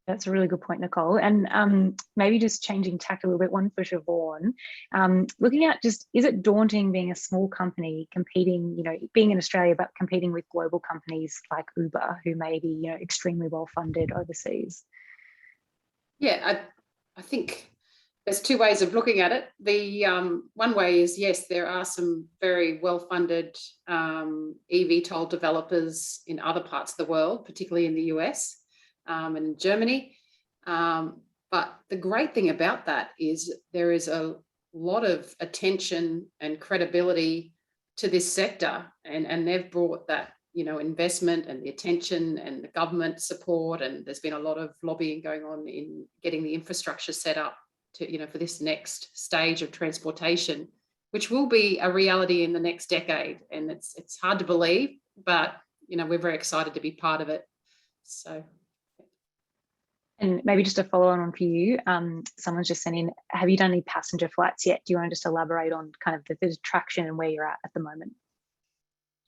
That's a really good point, Nicole. And maybe just changing tack a little bit, one for Siobhan. Looking at just, is it daunting being a small company competing, you know, being in Australia, but competing with global companies like Uber, who may be, you know, extremely well funded overseas? Yeah, I think there's two ways of looking at it. The one way is, yes, there are some very well-funded eVTOL developers in other parts of the world, particularly in the US and in Germany. But the great thing about that is there is a lot of attention and credibility to this sector, and they've brought that, you know, investment and the attention and the government support, and there's been a lot of lobbying going on in getting the infrastructure set up to, you know, for this next stage of transportation, which will be a reality in the next decade. And it's hard to believe, but, you know, we're very excited to be part of it. So. And maybe just a follow on for you, someone's just sent in, have you done any passenger flights yet? Do you want to just elaborate on kind of the traction and where you're at the moment?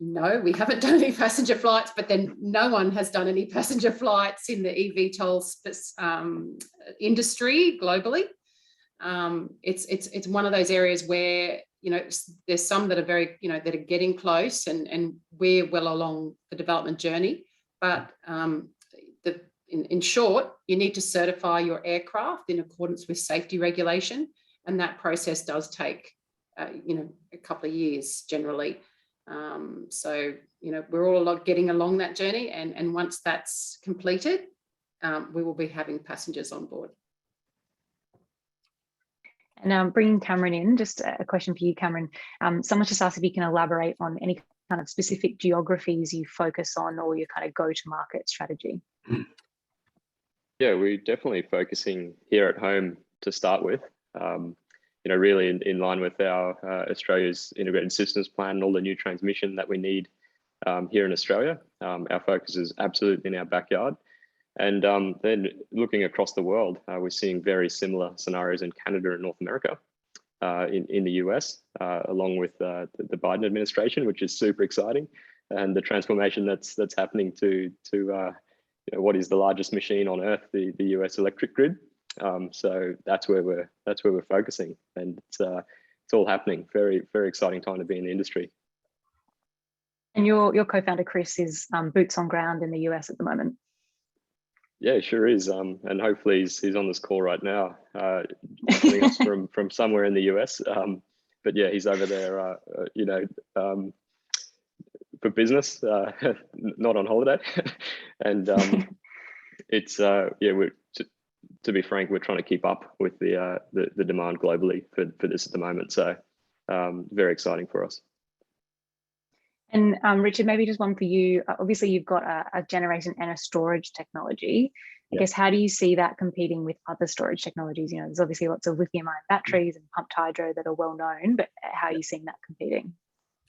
No, we haven't done any passenger flights, but then no one has done any passenger flights in the eVTOL industry globally. It's one of those areas where, you know, there's some that are very, you know, that are getting close, and we're well along the development journey. But in short, you need to certify your aircraft in accordance with safety regulation, and that process does take, you know, a couple of years generally. So, you know, we're all getting along that journey, and once that's completed, we will be having passengers on board. And bringing Cameron in, just a question for you, Cameron. Someone just asked if you can elaborate on any kind of specific geographies you focus on or your kind of go-to-market strategy. Yeah, we're definitely focusing here at home to start with. You know, really in line with our Australia's integrated systems plan and all the new transmission that we need here in Australia. Our focus is absolutely in our backyard. And then looking across the world, we're seeing very similar scenarios in Canada and North America, in the US, along with the Biden administration, which is super exciting, and the transformation that's happening to you know, what is the largest machine on earth, the US electric grid. So that's where we're focusing, and it's all happening. Very, very exciting time to be in the industry. And your co-founder Chris is boots on ground in the US at the moment. Yeah, sure is. And hopefully he's on this call right now, joining us from somewhere in the US. But yeah, he's over there, you know, for business, not on holiday. And it's yeah, to be frank, we're trying to keep up with the demand globally for this at the moment. So very exciting for us. And Richard, maybe just one for you. Obviously, you've got a generation and a storage technology. I guess, how do you see that competing with other storage technologies? You know, there's obviously lots of lithium-ion batteries and pumped hydro that are well known, but how are you seeing that competing?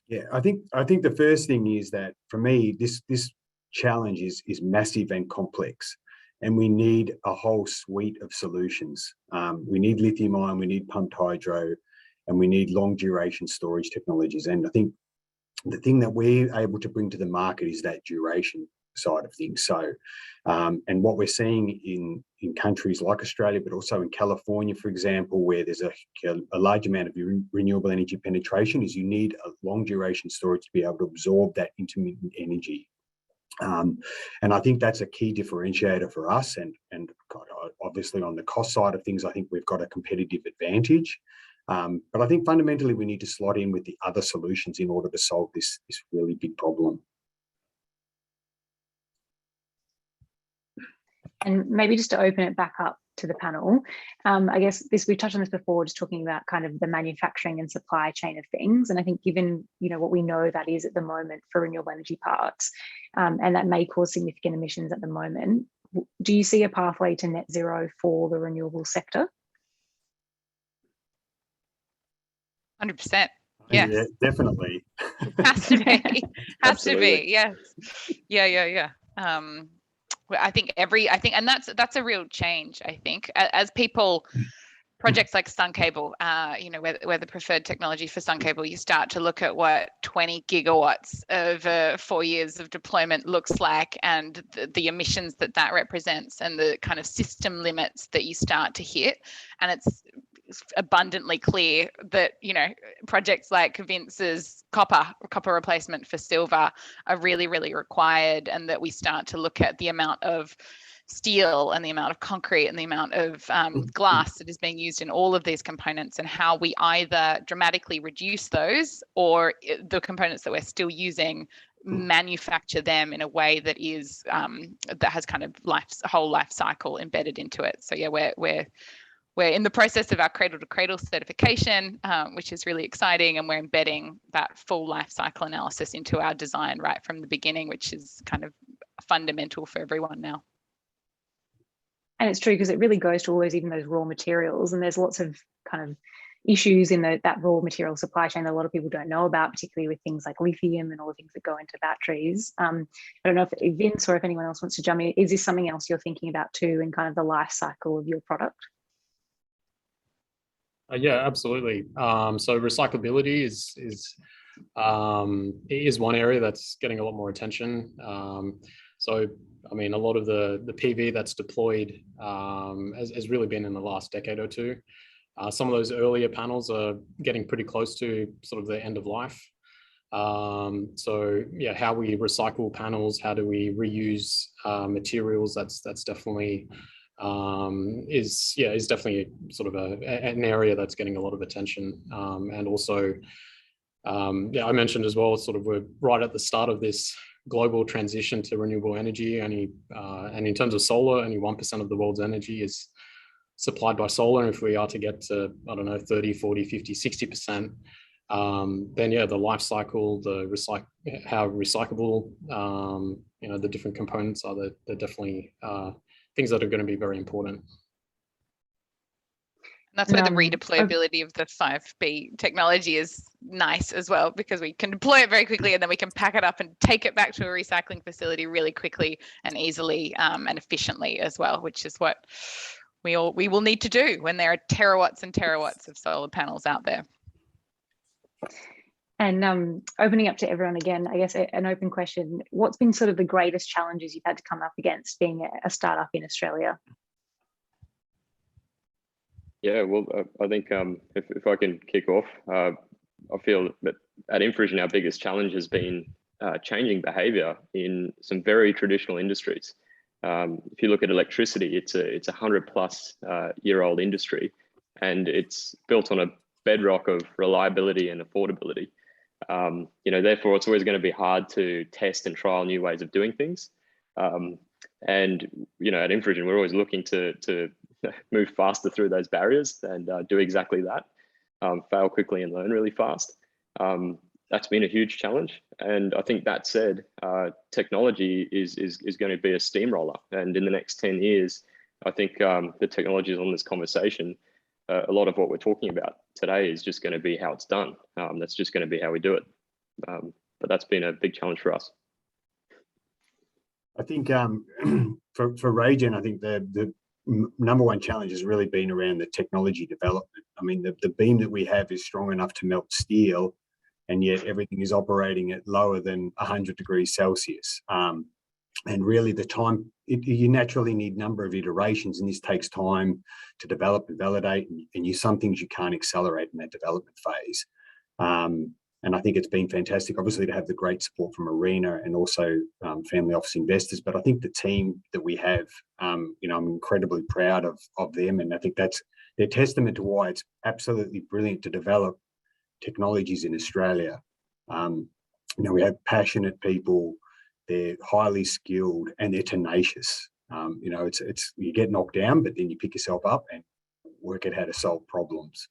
Yeah, I think the first thing is that for me, this challenge is massive and complex, and we need a whole suite of solutions. We need lithium-ion, we need pumped hydro, and we need long duration storage technologies. And I think the thing that we're able to bring to the market is that duration side of things. So, and what we're seeing in countries like Australia, but also in California, for example, where there's a large amount of renewable energy penetration, is you need a long duration storage to be able to absorb that intermittent energy. And I think that's a key differentiator for us. And obviously on the cost side of things, I think we've got a competitive advantage. But I think fundamentally we need to slot in with the other solutions in order to solve this really big problem. And maybe just to open it back up to the panel, I guess we touched on this before, just talking about kind of the manufacturing and supply chain of things. And I think given, you know, what we know that is at the moment for renewable energy parks, and that may cause significant emissions at the moment, do you see a pathway to net zero for the renewable sector? 100%. Yes. Yeah, definitely. Has to be. Has to be. Yes. Yeah. I think and that's a real change. I think as people, projects like Sun Cable, you know, where the preferred technology for Sun Cable, you start to look at what 20 gigawatts over 4 years of deployment looks like, and the emissions that represents, and the kind of system limits that you start to hit, and it's abundantly clear that, you know, projects like Vince's copper replacement for silver are really, really required, and that we start to look at the amount of steel and the amount of concrete and the amount of glass that is being used in all of these components, and how we either dramatically reduce those, or the components that we're still using manufacture them in a way that is that has kind of whole life cycle embedded into it. So yeah, we're in the process of our cradle to cradle certification, which is really exciting, and we're embedding that full life cycle analysis into our design right from the beginning, which is kind of fundamental for everyone now. And it's true, because it really goes to all those, even those raw materials, and there's lots of kind of issues in that raw material supply chain that a lot of people don't know about, particularly with things like lithium and all the things that go into batteries. I don't know if Vince or if anyone else wants to jump in. Is this something else you're thinking about too in kind of the life cycle of your product? Yeah, absolutely. So recyclability is one area that's getting a lot more attention. So, I mean, a lot of the PV that's deployed has really been in the last decade or two. Some of those earlier panels are getting pretty close to sort of the end of life. So yeah, how we recycle panels, how do we reuse materials? That's definitely is definitely sort of an area that's getting a lot of attention. And also, yeah, I mentioned as well, sort of we're right at the start of this global transition to renewable energy. And in terms of solar, only 1% of the world's energy is supplied by solar. If we are to get to, I don't know, 30, 40, 50, 60%, then yeah, the life cycle, how recyclable, the different components are, they're definitely things that are going to be very important. And that's where the redeployability of the 5B technology is nice as well, because we can deploy it very quickly and then we can pack it up and take it back to a recycling facility really quickly and easily and efficiently as well, which is what we will need to do when there are terawatts and terawatts of solar panels out there. And opening up to everyone again, I guess an open question: what's been sort of the greatest challenges you've had to come up against being a startup in Australia? Yeah, well, I think if I can kick off, I feel that at Infravision, our biggest challenge has been changing behaviour in some very traditional industries. If you look at electricity, it's a 100+ year old industry, and it's built on a bedrock of reliability and affordability. Therefore, it's always going to be hard to test and trial new ways of doing things. And at Infravision, we're always looking to move faster through those barriers and do exactly that. Fail quickly and learn really fast. That's been a huge challenge. And I think that said, technology is going to be a steamroller. And in the next 10 years, I think the technologies on this conversation, a lot of what we're talking about today is just going to be how it's done. That's just going to be how we do it. But that's been a big challenge for us. I think for RayGen, I think the number one challenge has really been around the technology development. I mean, the beam that we have is strong enough to melt steel, and yet everything is operating at lower than 100 degrees Celsius. And really the time, you naturally need a number of iterations, and this takes time to develop and validate, and some things you can't accelerate in that development phase. And I think it's been fantastic, obviously, to have the great support from ARENA and also family office investors. But I think the team that we have, I'm incredibly proud of them. And I think they're testament to why it's absolutely brilliant to develop technologies in Australia. We have passionate people, they're highly skilled, and they're tenacious. It's you get knocked down, but then you pick yourself up and work at how to solve problems.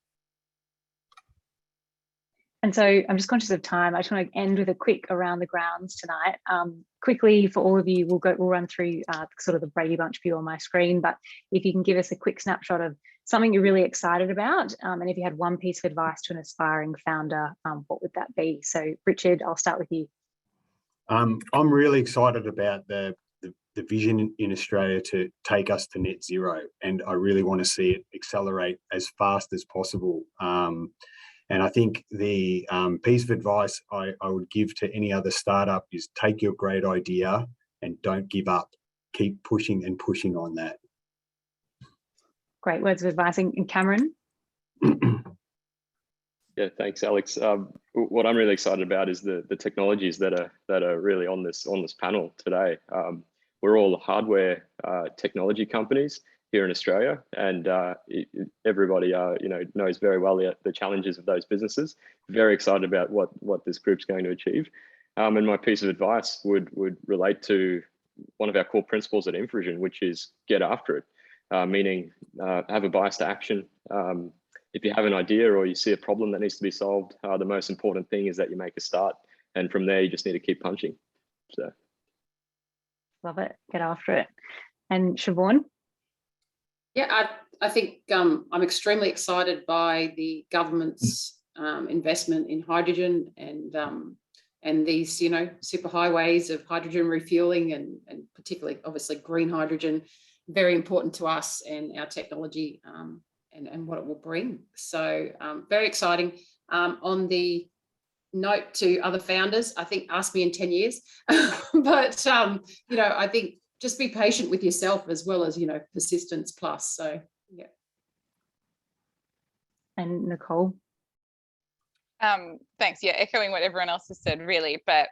And so I'm just conscious of time. I just want to end with a quick around the grounds tonight. Quickly for all of you, we'll run through sort of the Brady Bunch view on my screen, but if you can give us a quick snapshot of something you're really excited about, and if you had one piece of advice to an aspiring founder, what would that be? So Richard, I'll start with you. I'm really excited about the vision in Australia to take us to net zero, and I really want to see it accelerate as fast as possible. And I think the piece of advice I would give to any other startup is take your great idea and don't give up. Keep pushing and pushing on that. Great words of advice. And Cameron? Yeah, thanks, Alex. What I'm really excited about is the technologies that are really on this panel today. We're all hardware technology companies here in Australia, and everybody knows very well the challenges of those businesses. Very excited about what this group's going to achieve. And my piece of advice would relate to one of our core principles at Infravision, which is get after it, meaning have a bias to action. If you have an idea or you see a problem that needs to be solved, the most important thing is that you make a start. And from there, you just need to keep punching. So, love it. Get after it. And Siobhan? Yeah, I think I'm extremely excited by the government's investment in hydrogen and these, superhighways of hydrogen refueling and particularly, obviously, green hydrogen, very important to us and our technology and what it will bring. So very exciting. On the note to other founders, I think ask me in 10 years, but I think just be patient with yourself as well as, persistence plus. So, yeah. And Nicole? Thanks. Yeah, echoing what everyone else has said, really. But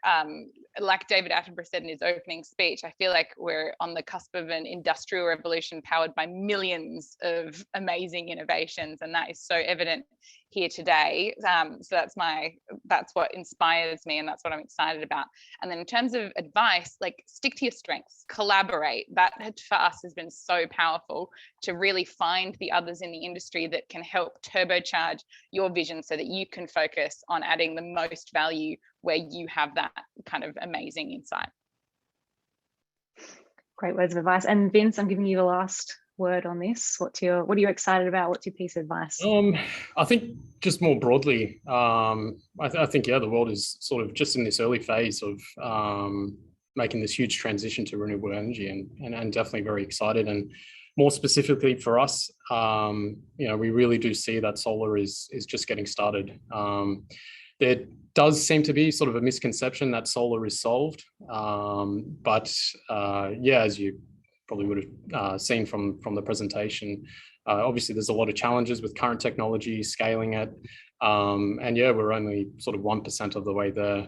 like David Attenborough said in his opening speech, I feel like we're on the cusp of an industrial revolution powered by millions of amazing innovations, and that is so evident here today. So that's what inspires me, and that's what I'm excited about. And then in terms of advice, like, stick to your strengths, collaborate. That for us has been so powerful, to really find the others in the industry that can help turbocharge your vision so that you can focus on adding the most value where you have that kind of amazing insight. Great words of advice. And Vince, I'm giving you the last word on this. What are you excited about? What's your piece of advice? I think just more broadly, I think the world is sort of just in this early phase of making this huge transition to renewable energy, and definitely very excited. And more specifically for us, we really do see that solar is just getting started. There does seem to be sort of a misconception that solar is solved, but as you probably would have seen from the presentation, obviously there's a lot of challenges with current technology, scaling it, and we're only sort of 1% of the way there.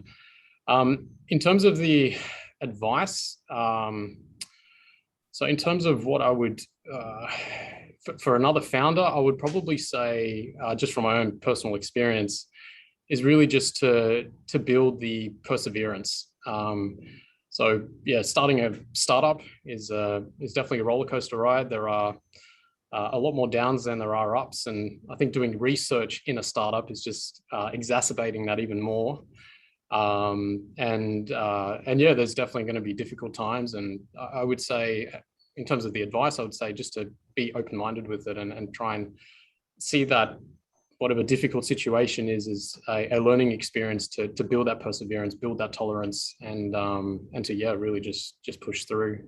In terms of the advice, so in terms of what I would, for another founder, I would probably say, just from my own personal experience, is really just to build the perseverance. So starting a startup is definitely a roller coaster ride. There are a lot more downs than there are ups, and I think doing research in a startup is just exacerbating that even more. There's definitely going to be difficult times, and I would say, in terms of the advice, I would say just to be open-minded with it and try and see that whatever difficult situation is a learning experience to build that perseverance, build that tolerance, and to really just push through.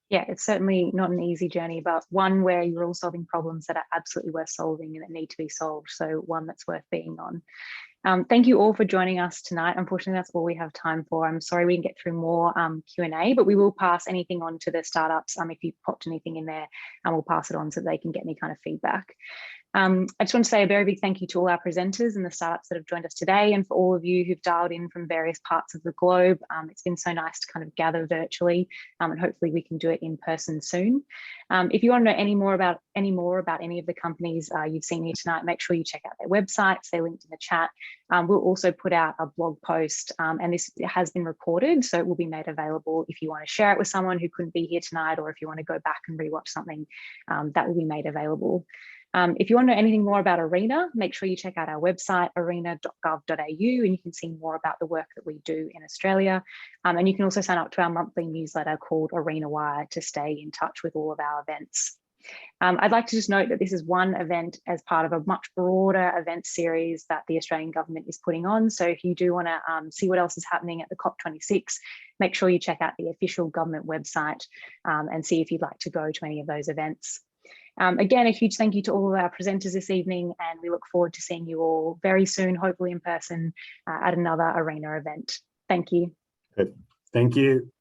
Yeah, it's certainly not an easy journey, but one where you're all solving problems that are absolutely worth solving and that need to be solved. So one that's worth being on. Thank you all for joining us tonight. Unfortunately, that's all we have time for. I'm sorry we didn't get through more Q&A, but we will pass anything on to the startups. If you popped anything in there, and we'll pass it on so they can get any kind of feedback. I just want to say a very big thank you to all our presenters and the startups that have joined us today, and for all of you who've dialed in from various parts of the globe. It's been so nice to kind of gather virtually, and hopefully we can do it in person soon. If you want to know any more about any of the companies you've seen here tonight, make sure you check out their websites. They're linked in the chat. We'll also put out a blog post, and this has been recorded, so it will be made available if you want to share it with someone who couldn't be here tonight, or if you want to go back and rewatch something, that will be made available. If you want to know anything more about ARENA, make sure you check out our website, arena.gov.au, and you can see more about the work that we do in Australia. And you can also sign up to our monthly newsletter called Arena Wire to stay in touch with all of our events. I'd like to just note that this is one event as part of a much broader event series that the Australian government is putting on. So if you do want to see what else is happening at the COP26, make sure you check out the official government website and see if you'd like to go to any of those events. Again, a huge thank you to all of our presenters this evening, and we look forward to seeing you all very soon, hopefully in person, at another ARENA event. Thank you. Good. Thank you.